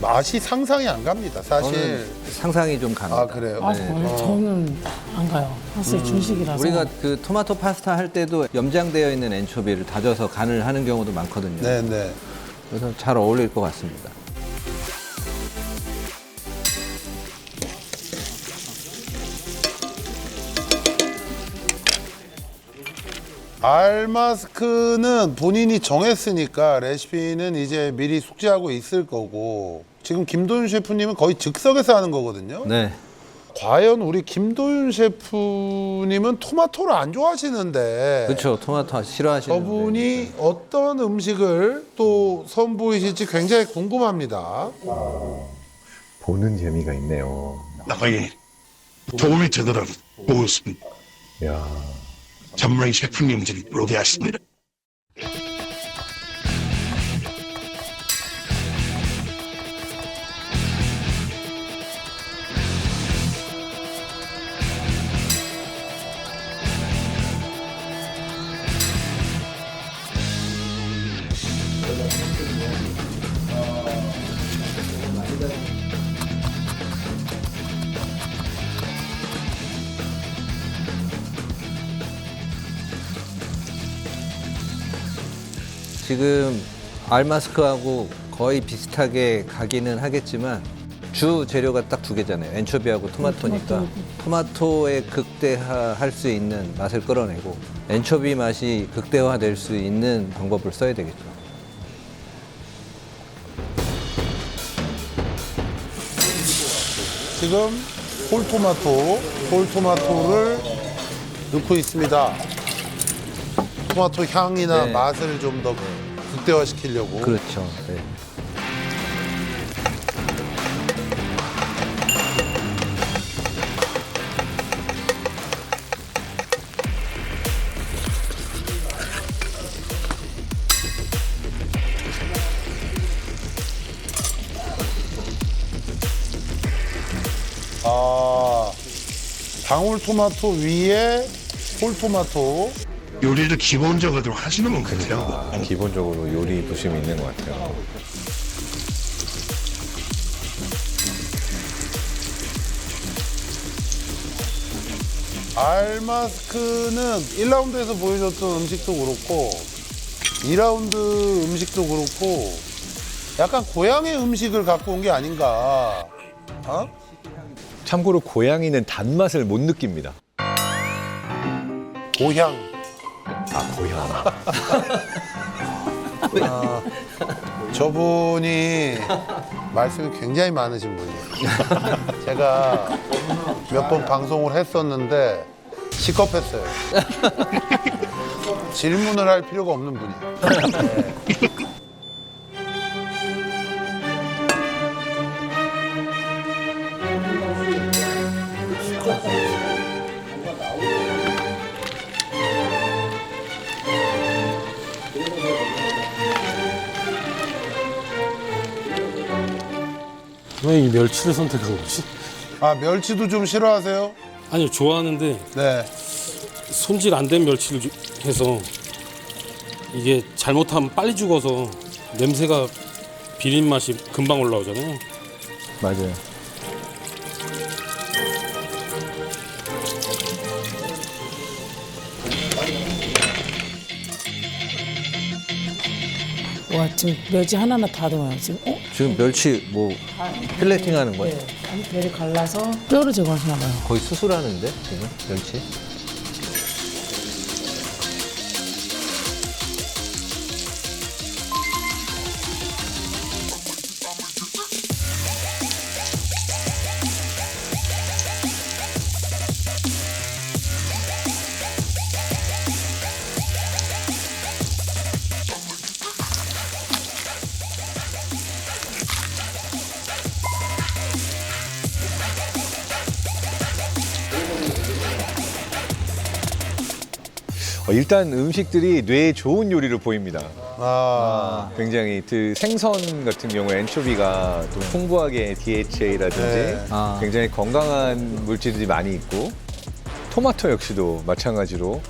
맛이 상상이 안 갑니다. 사실. 저는 상상이 좀 갑니다. 아, 그래요? 아, 정말 저는 안 가요. 사실 중식이라서. 우리가 그 토마토 파스타 할 때도 염장되어 있는 엔초비를 다져서 간을 하는 경우도 많거든요. 네네. 그래서 잘 어울릴 것 같습니다. 알마스크는 본인이 정했으니까 레시피는 이제 미리 숙지하고 있을 거고 지금 김도윤 셰프님은 거의 즉석에서 하는 거거든요. 네. 과연 우리 김도윤 셰프님은 토마토를 안 좋아하시는데 그렇죠. 토마토 싫어하시는 저분이 어떤 음식을 또 선보이실지 굉장히 궁금합니다. 보는 재미가 있네요. 나가니 도움이 되더라고 보고 있습니다. 야, 전문의 셰프님들이 로데하십니다. 지금 알마스크하고 거의 비슷하게 가기는 하겠지만 주 재료가 딱 두 개잖아요. 엔초비하고 토마토니까 토마토의 극대화할 수 있는 맛을 끌어내고 엔초비 맛이 극대화될 수 있는 방법을 써야 되겠죠. 지금 홀토마토를 넣고 있습니다. 토마토 향이나 네. 맛을 좀 더 극대화시키려고. 그렇죠. 네. 아, 방울토마토 위에 홀토마토. 요리를 기본적으로 하시는 분 같아요. 기본적으로 요리 부심이 있는 것 같아요. 알마스크는 1라운드에서 보여줬던 음식도 그렇고 2라운드 음식도 그렇고 약간 고향의 음식을 갖고 온 게 아닌가. 어? 참고로 고양이는 단맛을 못 느낍니다. 고향. 아, 고향. 저분이 말씀이 굉장히 많으신 분이에요. 제가 몇 번 방송을 했었는데 시겁했어요. 질문을 할 필요가 없는 분이에요. 네. 왜 이 멸치를 선택한 거지? 아, 멸치도 좀 싫어하세요? 아니요, 좋아하는데 네. 손질 안 된 멸치를 해서 이게 잘못하면 빨리 죽어서 냄새가 비린 맛이 금방 올라오잖아요. 맞아요. 와, 지금 멸치 하나하나 다 들어가요. 지금 지금 멸치 뭐 필레팅 하는 거예요? 네. 아니, 배를 갈라서 뼈를 제거하시나 봐요. 거의 수술하는데 지금 멸치? 일단 음식들이 뇌에 좋은 요리로 보입니다. 굉장히 그 생선 같은 경우에 엔초비가 또 풍부하게 DHA라든지 네. 굉장히 건강한 물질들이 많이 있고 토마토 역시도 마찬가지로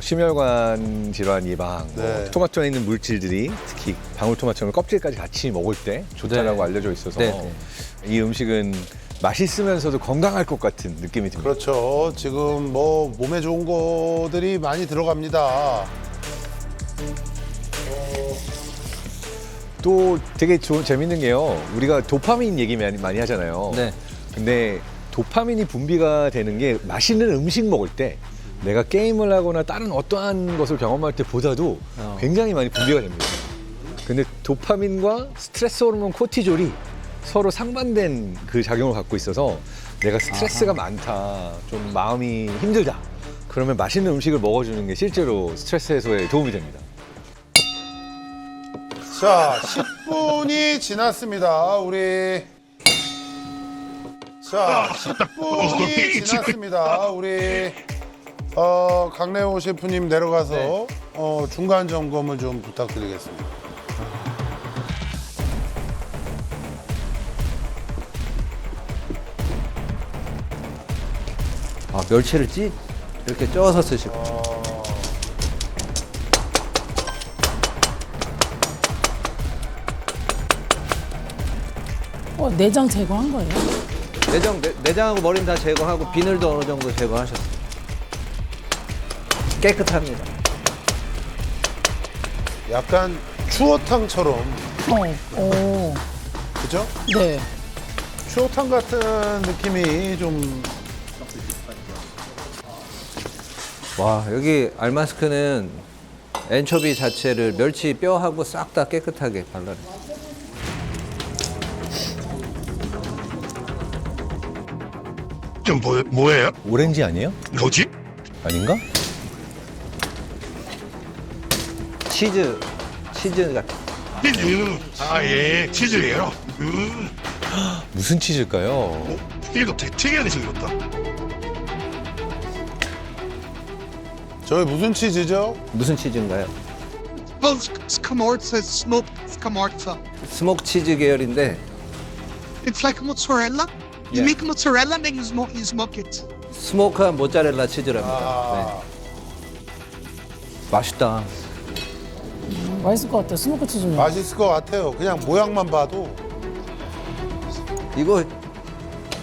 심혈관 질환 예방, 네. 토마토에 있는 물질들이 특히 방울토마토는 껍질까지 같이 먹을 때 좋다라고 알려져 있어서 이 음식은 맛있으면서도 건강할 것 같은 느낌이 듭니다. 그렇죠. 지금 뭐 몸에 좋은 거들이 많이 들어갑니다. 또 되게 재밌는 게요. 우리가 도파민 얘기 많이 하잖아요. 네. 근데 도파민이 분비가 되는 게 맛있는 음식 먹을 때 내가 게임을 하거나 다른 어떠한 것을 경험할 때보다도 굉장히 많이 분비가 됩니다. 근데 도파민과 스트레스 호르몬 코티졸이 서로 상반된 그 작용을 갖고 있어서 내가 스트레스가 많다, 좀 마음이 힘들다. 그러면 맛있는 음식을 먹어주는 게 실제로 스트레스 해소에 도움이 됩니다. 자, 10분이 지났습니다. 자, 10분이 지났습니다. 우리 강래호 셰프님 내려가서 중간 점검을 좀 부탁드리겠습니다. 아, 멸치를 이렇게 쪄서 쓰시고. 내장 제거한 거예요? 내장하고 머리는 다 제거하고 비늘도 어느 정도 제거하셨어요. 깨끗합니다. 약간 추어탕처럼. 그죠? 네. 추어탕 같은 느낌이 좀. 와, 여기 알마스크는 엔초비 자체를 멸치 뼈하고 싹 다 깨끗하게 발라내. 좀 뭐예요? 오렌지 아니에요? 뭐지? 아닌가? 치즈 같은. 치즈. 예, 치즈예요. 무슨 치즈일까요? 이거 되게 특이하게 생겼다. 저희 무슨 치즈죠? 무슨 치즈인가요? Well, scamorza, smoked scamorza. 스모크 치즈 계열인데 It's like mozzarella. You Yeah. make mozzarella and then you smoke it. 스모크한 모짜렐라 치즈랍니다. 네. 맛있다. 맛있을 것 같아요. 스모크 치즈는. 맛있을 것 같아요. 그냥 모양만 봐도. 이거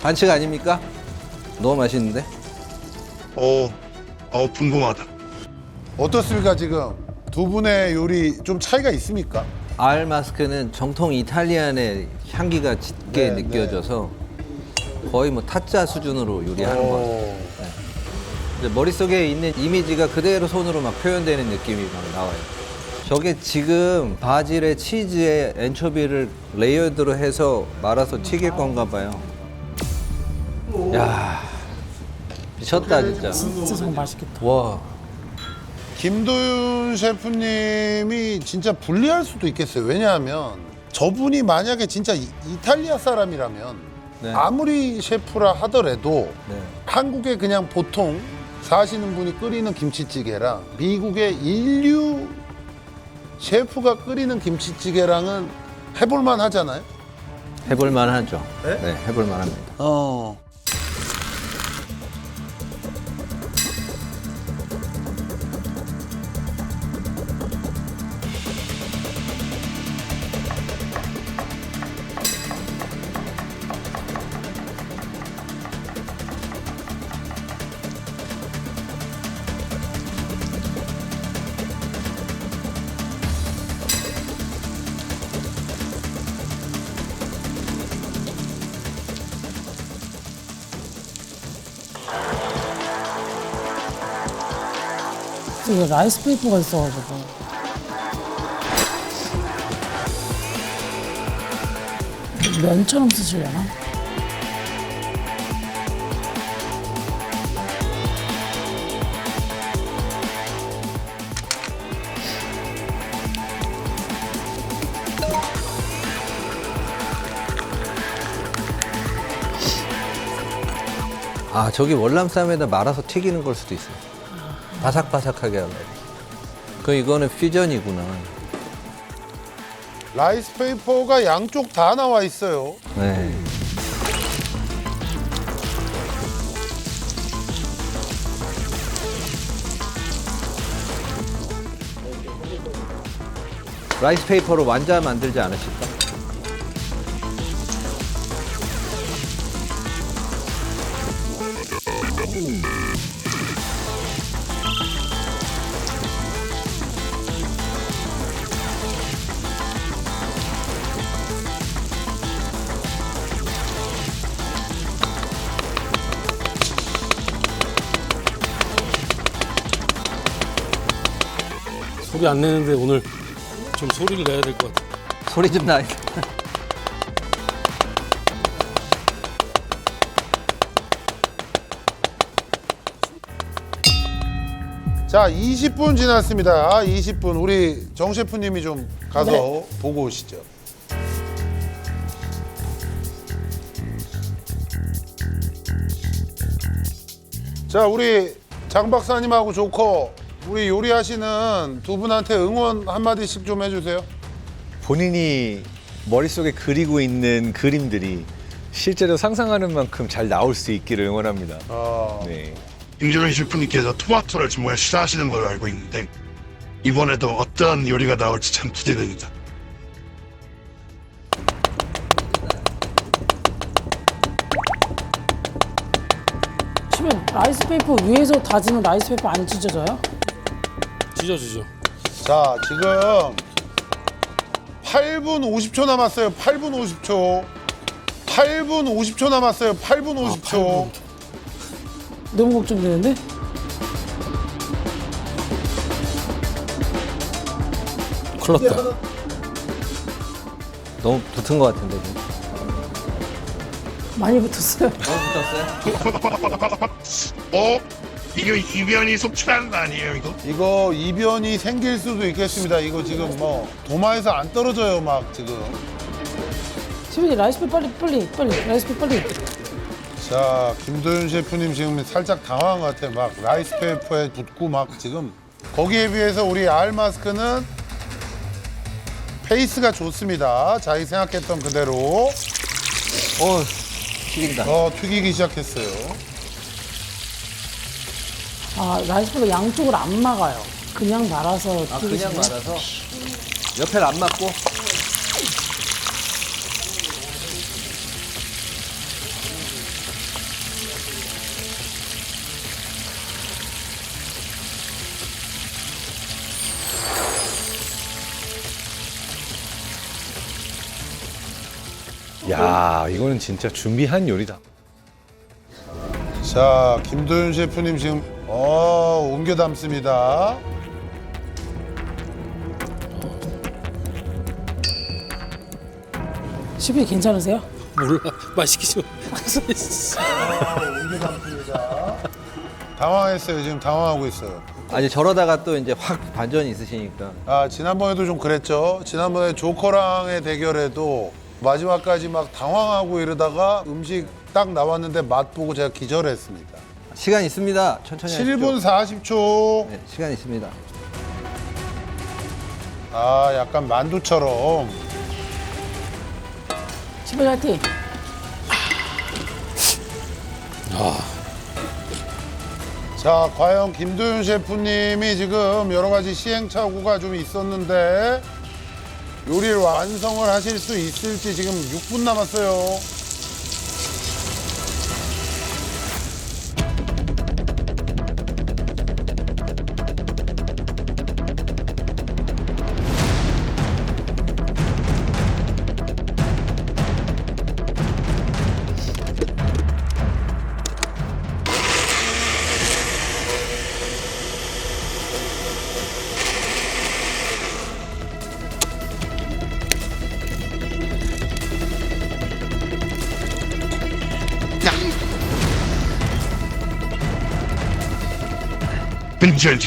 반칙 아닙니까? 너무 맛있는데? 궁금하다. 어떻습니까, 지금? 두 분의 요리 좀 차이가 있습니까? 알마스크는 정통 이탈리안의 향기가 짙게 네, 느껴져서 거의 뭐 타짜 수준으로 요리하는 것 같아요. 네. 머릿속에 있는 이미지가 그대로 손으로 막 표현되는 느낌이 막 나와요. 저게 지금 바질에 치즈에 엔초비를 레이어드로 해서 말아서 튀길 건가 봐요. 야, 미쳤다 진짜. 진짜 정말 맛있겠다. 와, 김도윤 셰프님이 진짜 불리할 수도 있겠어요. 왜냐하면 저분이 만약에 진짜 이탈리아 사람이라면 네. 아무리 셰프라 하더라도 네. 한국에 그냥 보통 사시는 분이 끓이는 김치찌개랑 미국의 인류 셰프가 끓이는 김치찌개랑은 해볼만 하잖아요. 해볼만 하죠. 네? 네, 해볼만 합니다. 이게 라이스 페이퍼가 있어가지고. 면처럼 쓰시려나? 아, 저기 월남쌈에다 말아서 튀기는 걸 수도 있어요. 바삭바삭하게 하려고. 그 이거는 퓨전이구나. 라이스 페이퍼가 양쪽 다 나와 있어요. 네. 라이스 페이퍼로 완자 만들지 않으실까? 소리 안 내는데 오늘 좀 소리를 내야 될 것 같아. 소리 좀 나야. 자, 20분 지났습니다. 20분. 우리 정 셰프님이 좀 가서 보고 오시죠. 자, 우리 장 박사님하고 조커, 우리 요리하시는 두 분한테 응원 한마디씩 좀 해주세요. 본인이 머릿속에 그리고 있는 그림들이 실제로 상상하는 만큼 잘 나올 수 있기를 응원합니다. 네. 김도윤 셰프님께서 토마토를 정말 싫어하시는 걸로 알고 있는데 이번에도 어떤 요리가 나올지 참 기대됩니다. 치면 라이스 페이퍼 위에서 다지면 라이스 페이퍼 안 찢어져요? 찢어지죠. 자, 지금 8분 50초 남았어요. 8분 50초. 8분 50초 남았어요. 8분 50초. 너무 걱정되는데? 큰일 났다. 너무 붙은 것 같은데. 지금. 많이 붙었어요. 너무 붙었어요? 이거 이변이 속출하는 거 아니에요, 이거? 이거 이변이 생길 수도 있겠습니다. 이거 지금 뭐 도마에서 안 떨어져요, 막 지금. 치면이 라이스 페이퍼 빨리 라이스 페이퍼 빨리. 자, 김도윤 셰프님 지금 살짝 당황한 것 같아요. 막 라이스 페이퍼에 붙고 막 지금. 거기에 비해서 우리 알 마스크는 페이스가 좋습니다. 자기 생각했던 그대로. 튀긴다. 튀기기 시작했어요. 아 라이스 페이퍼 양쪽을 안 막아요. 그냥 말아서 아, 튀기시네. 그냥 말아서 옆에를 안 맞고. 야, 이거는 진짜 준비한 요리다. 자, 김도윤 셰프님 지금 옮겨 담습니다. 셰프님 괜찮으세요? 몰라. 말 시키지 마. 당황했어요. 지금 당황하고 있어요. 아니 저러다가 또 이제 확 반전이 있으시니까. 아, 지난번에도 좀 그랬죠. 지난번에 조커랑의 대결에도 마지막까지 막 당황하고 이러다가 음식 딱 나왔는데 맛 보고 제가 기절했습니다. 시간 있습니다. 천천히 하십시오. 7분 40초. 네, 시간 있습니다. 아, 약간 만두처럼. 셰프님 화이팅! 자, 과연 김도윤 셰프님이 지금 여러 가지 시행착오가 좀 있었는데 요리를 완성을 하실 수 있을지 지금 6분 남았어요. 벤젤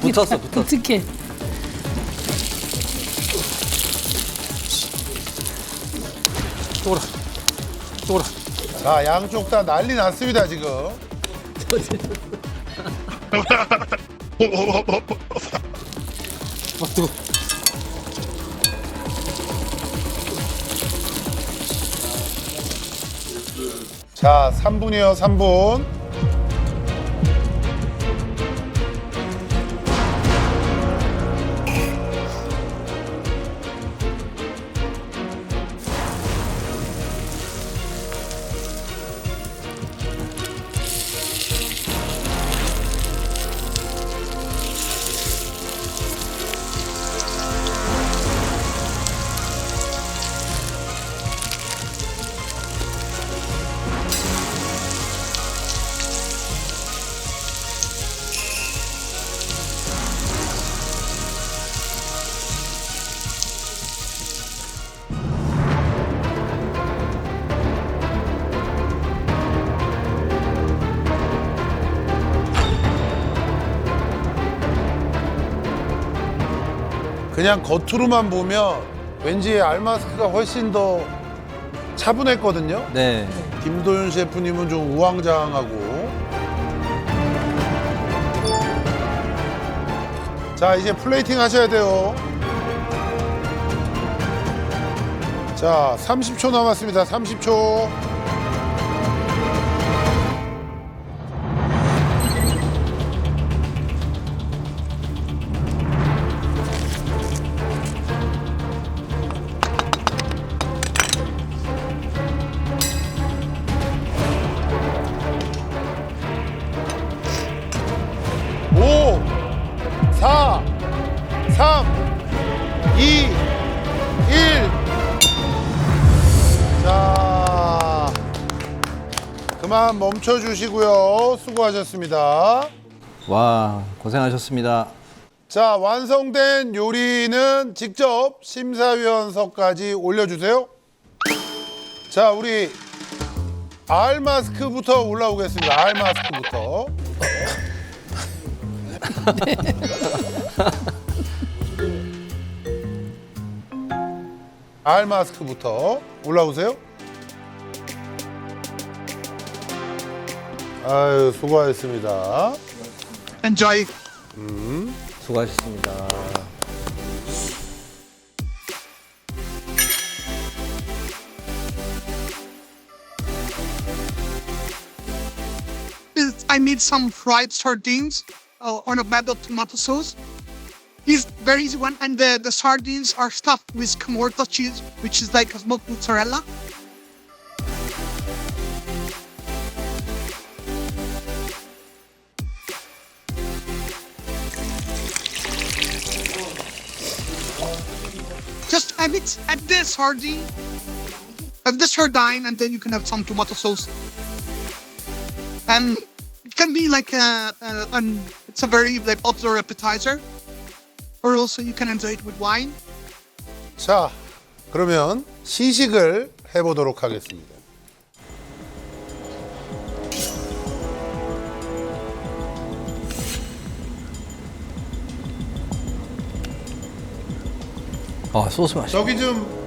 붙었어. 어떡해. 쪼라. 자, 양쪽 다 난리 났습니다, 지금. 뜨거. 자, 3분이요, 3분. 그냥 겉으로만 보면 왠지 알마스크가 훨씬 더 차분했거든요. 네. 김도윤 셰프님은 좀 우왕좌왕하고. 자, 이제 플레이팅 하셔야 돼요. 자, 30초 남았습니다. 30초. 오, 4, 3, 2, 1. 자, 그만 멈춰 주시고요. 수고하셨습니다. 와, 고생하셨습니다. 자, 완성된 요리는 직접 심사위원석까지 올려주세요. 자, 우리 알마스크부터 올라오겠습니다. 알마스크부터. 알마스크부터 올라오세요. 아유, 수고하셨습니다. Enjoy. 수고하셨습니다. I made some fried sardines on a bed of tomato sauce. It's very easy one, and the sardines are stuffed with Camorta cheese, which is like a smoked mozzarella. Just add the sardine this sardine, and then you can have some tomato sauce. And it can be like it's a very like popular appetizer, or also you can enjoy it with wine. 자, 그러면 시식을 해보도록 하겠습니다. 아, 소스 맛있어. 저기 좀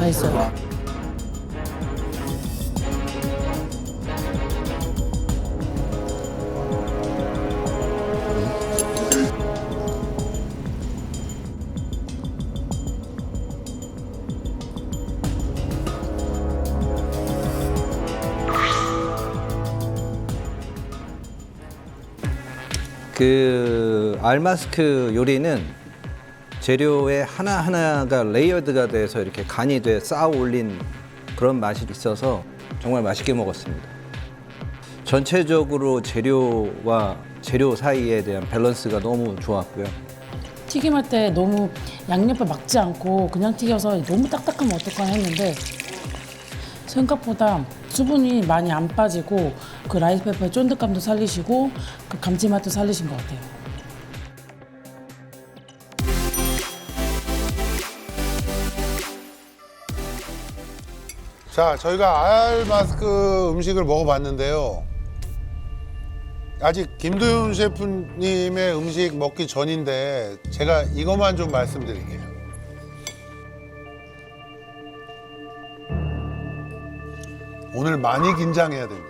맛있어요. 그 알마스크 요리는 재료의 하나하나가 레이어드가 돼서 이렇게 간이 돼 쌓아 올린 그런 맛이 있어서 정말 맛있게 먹었습니다. 전체적으로 재료와 재료 사이에 대한 밸런스가 너무 좋았고요. 튀김할 때 너무 양옆에 막지 않고 그냥 튀겨서 너무 딱딱하면 어떡하나 했는데 생각보다 수분이 많이 안 빠지고 그 라이스페퍼의 쫀득감도 살리시고 그 감칠맛도 살리신 것 같아요. 자, 저희가 알마스크 음식을 먹어봤는데요. 아직 김도윤 셰프님의 음식 먹기 전인데 제가 이것만 좀 말씀드릴게요. 오늘 많이 긴장해야 됩니다.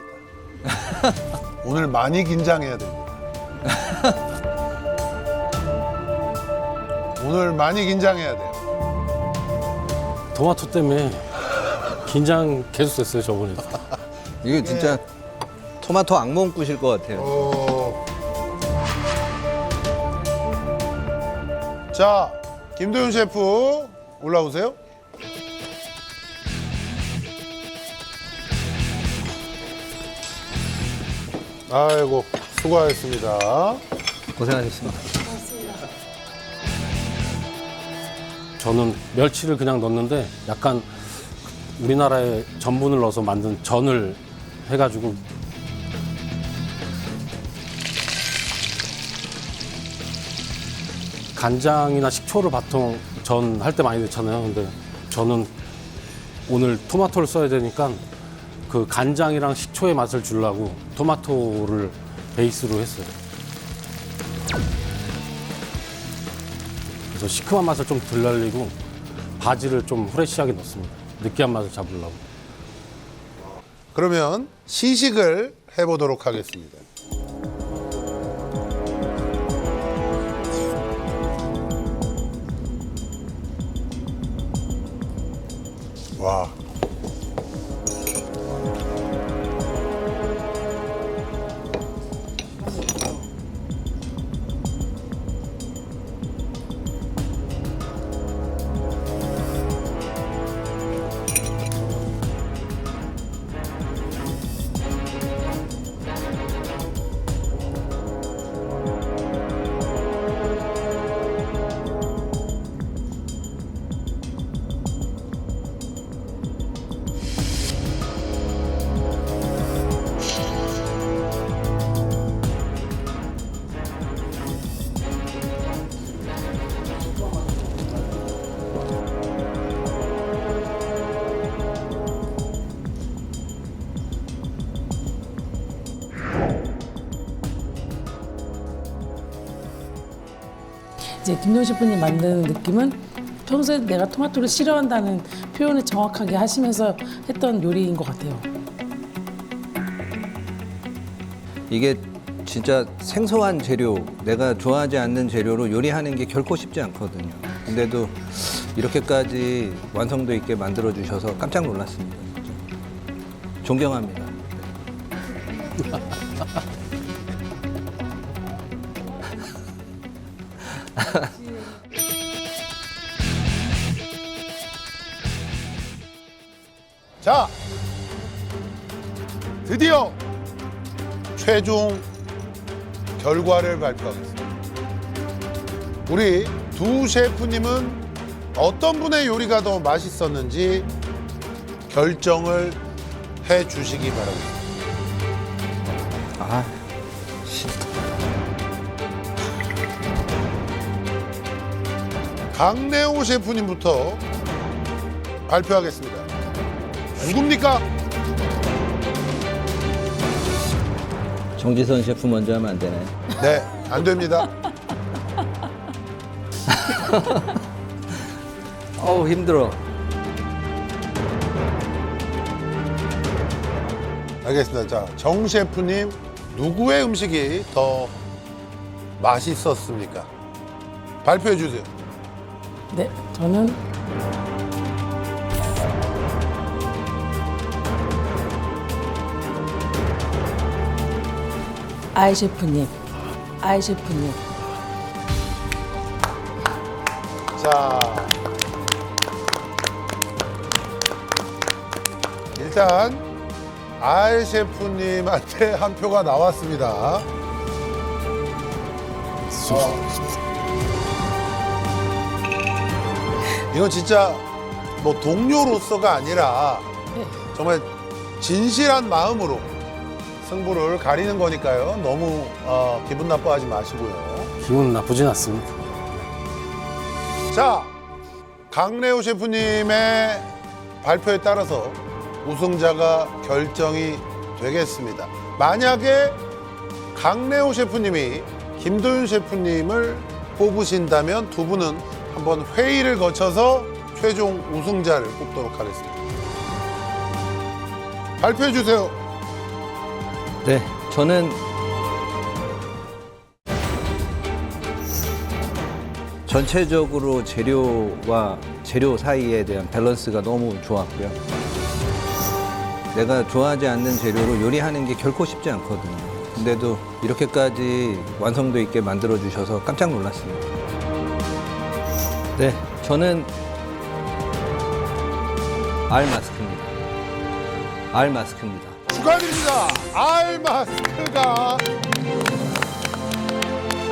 오늘 많이 긴장해야 됩니다. 오늘 많이 긴장해야 돼요. 토마토 때문에 긴장 계속 됐어요, 저번에. 이게 진짜 토마토 악몽 꾸실 것 같아요. 자, 김도윤 셰프 올라오세요. 아이고, 수고하셨습니다. 고생하셨습니다. 저는 멸치를 그냥 넣었는데 약간 우리나라에 전분을 넣어서 만든 전을 해가지고 간장이나 식초를 보통 전 할 때 많이 넣잖아요. 근데 저는 오늘 토마토를 써야 되니까 그 간장이랑 식초의 맛을 주려고 토마토를 베이스로 했어요. 그래서 시큼한 맛을 좀 덜 날리고 바지를 좀 후레쉬하게 넣습니다. 느끼한 맛을 잡으려고. 그러면 시식을 해보도록 하겠습니다. 와. 이제 김도윤 셰프님 만드는 느낌은 평소에 내가 토마토를 싫어한다는 표현을 정확하게 하시면서 했던 요리인 것 같아요. 이게 진짜 생소한 재료, 내가 좋아하지 않는 재료로 요리하는 게 결코 쉽지 않거든요. 근데도 이렇게까지 완성도 있게 만들어 주셔서 깜짝 놀랐습니다. 진짜. 존경합니다. 자, 드디어 최종 결과를 발표하겠습니다. 우리 두 셰프님은 어떤 분의 요리가 더 맛있었는지 결정을 해 주시기 바랍니다. 아, 강래호 셰프님부터 발표하겠습니다. 누굽니까? 정지선 셰프 먼저 하면 안 되나요? 네, 안 됩니다. 어우, 힘들어. 알겠습니다. 자, 정 셰프님 누구의 음식이 더 맛있었습니까? 발표해 주세요. 네, 저는 아이 셰프님. 자, 일단 알 셰프님한테 한 표가 나왔습니다. 이건 진짜 뭐 동료로서가 아니라 정말 진실한 마음으로 승부를 가리는 거니까요. 너무 기분 나빠하지 마시고요. 기분 나쁘진 않습니다. 자, 강래호 셰프님의 발표에 따라서 우승자가 결정이 되겠습니다. 만약에 강래호 셰프님이 김도윤 셰프님을 뽑으신다면 두 분은 한번 회의를 거쳐서 최종 우승자를 뽑도록 하겠습니다. 발표해 주세요. 네, 저는 전체적으로 재료와 재료 사이에 대한 밸런스가 너무 좋았고요. 내가 좋아하지 않는 재료로 요리하는 게 결코 쉽지 않거든요. 근데도 이렇게까지 완성도 있게 만들어 주셔서 깜짝 놀랐습니다. 네, 저는 알 마스크입니다. 축하드립니다. 알마스크가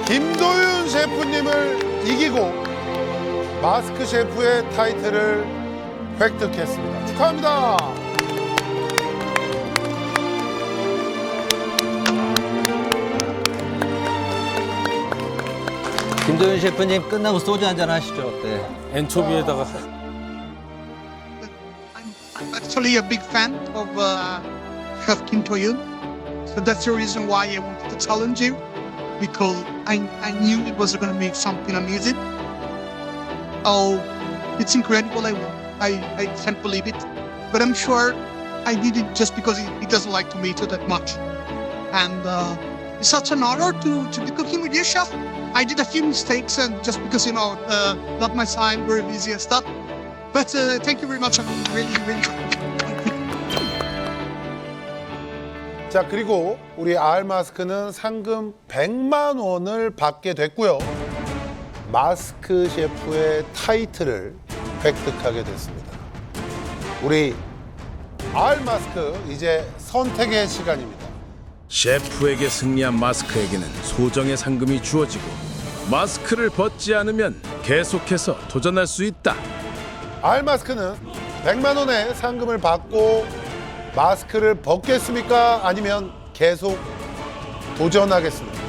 김도윤 셰프님을 이기고 마스크 셰프의 타이틀을 획득했습니다. 축하합니다. 김도윤 셰프님 끝나고 소주 한잔 하시죠. 네. 엔초비에다가 I'm actually a big fan of Chef Kim Do-yoon. So that's the reason why I wanted to challenge you, because I knew it was going to make something amazing. Oh, it's incredible. I can't believe it. But I'm sure I did it just because he doesn't like tomato that much. And it's such an honor to be cooking with you, chef. I did a few mistakes, and just because, not my time, very busy and stuff. But thank you very much. I'm really, really 자, 그리고 우리 알마스크는 상금 100만 원을 받게 됐고요. 마스크 셰프의 타이틀을 획득하게 됐습니다. 우리 알마스크 이제 선택의 시간입니다. 셰프에게 승리한 마스크에게는 소정의 상금이 주어지고 마스크를 벗지 않으면 계속해서 도전할 수 있다. 알마스크는 100만 원의 상금을 받고 마스크를 벗겠습니까? 아니면 계속 도전하겠습니까?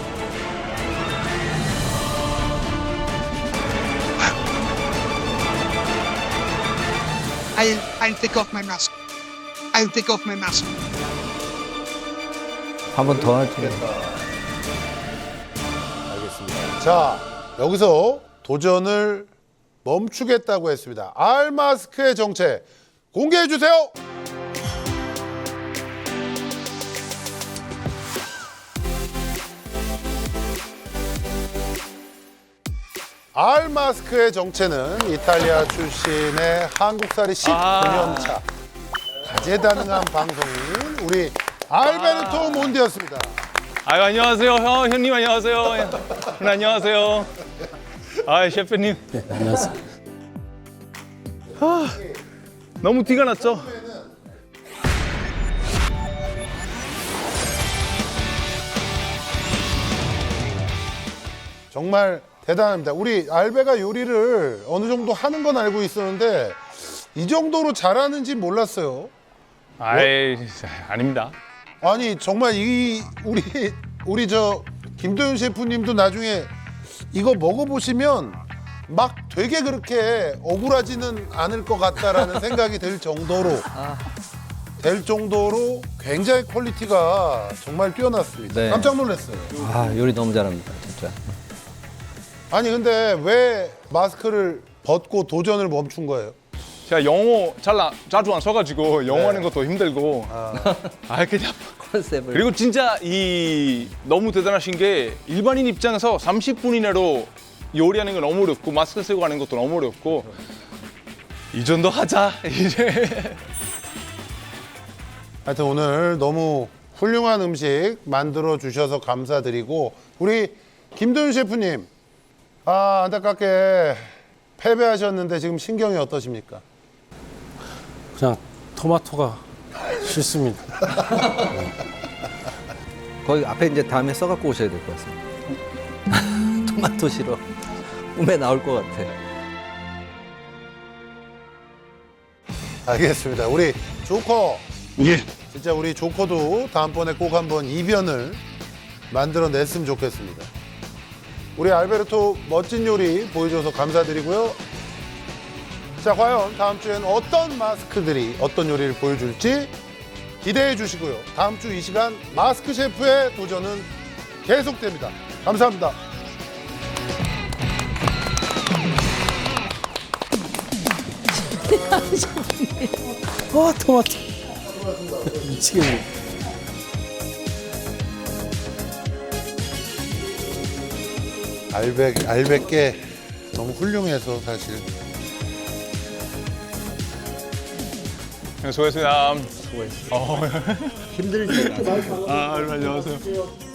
I'll take off my mask. I'll take off my mask. 한 번 더 하죠. 알겠습니다. 자, 여기서 도전을 멈추겠다고 했습니다. 알마스크의 정체 공개해 주세요. 알 마스크의 정체는 이탈리아 출신의 한국살이 19년 차 다재다능한 방송인 우리 알베르토 몬디였습니다. 아유, 안녕하세요. 형님 안녕하세요. 형 안녕하세요. 아, 셰프님. 네, 안녕하세요. 너무 티가 났죠? 정말 대단합니다. 우리 알베가 요리를 어느 정도 하는 건 알고 있었는데 이 정도로 잘하는지 몰랐어요. 아이, 아닙니다. 아니 정말 우리 저 김도윤 셰프님도 나중에 이거 먹어보시면 막 되게 그렇게 억울하지는 않을 것 같다라는 생각이 될 정도로 굉장히 퀄리티가 정말 뛰어났습니다. 네. 깜짝 놀랐어요. 아, 요리 너무 잘합니다, 진짜. 아니 근데 왜 마스크를 벗고 도전을 멈춘 거예요? 제가 영어 자주 안 써가지고 영어 하는 것도 힘들고. 그냥. 컨셉을. 그리고 진짜 너무 대단하신 게 일반인 입장에서 30분 이내로 요리하는 건 너무 어렵고 마스크 쓰고 하는 것도 너무 어렵고 이 정도 하자 이제. 하여튼 오늘 너무 훌륭한 음식 만들어 주셔서 감사드리고 우리 김도윤 셰프님 안타깝게 패배하셨는데 지금 신경이 어떠십니까? 그냥 토마토가 싫습니다. 거기 앞에 이제 다음에 써갖고 오셔야 될 것 같습니다. 토마토 싫어. 꿈에 나올 것 같아. 알겠습니다. 우리 조커. 예. 진짜 우리 조커도 다음번에 꼭 한번 이변을 만들어냈으면 좋겠습니다. 우리 알베르토 멋진 요리 보여줘서 감사드리고요. 자, 과연 다음 주엔 어떤 마스크들이 어떤 요리를 보여줄지 기대해 주시고요. 다음 주 이 시간 마스크 셰프의 도전은 계속됩니다. 감사합니다. 토마토. 미치겠네. 알베께 너무 훌륭해서 사실. 수고했습니다. 수고했어요. 힘들지. 안녕하세요.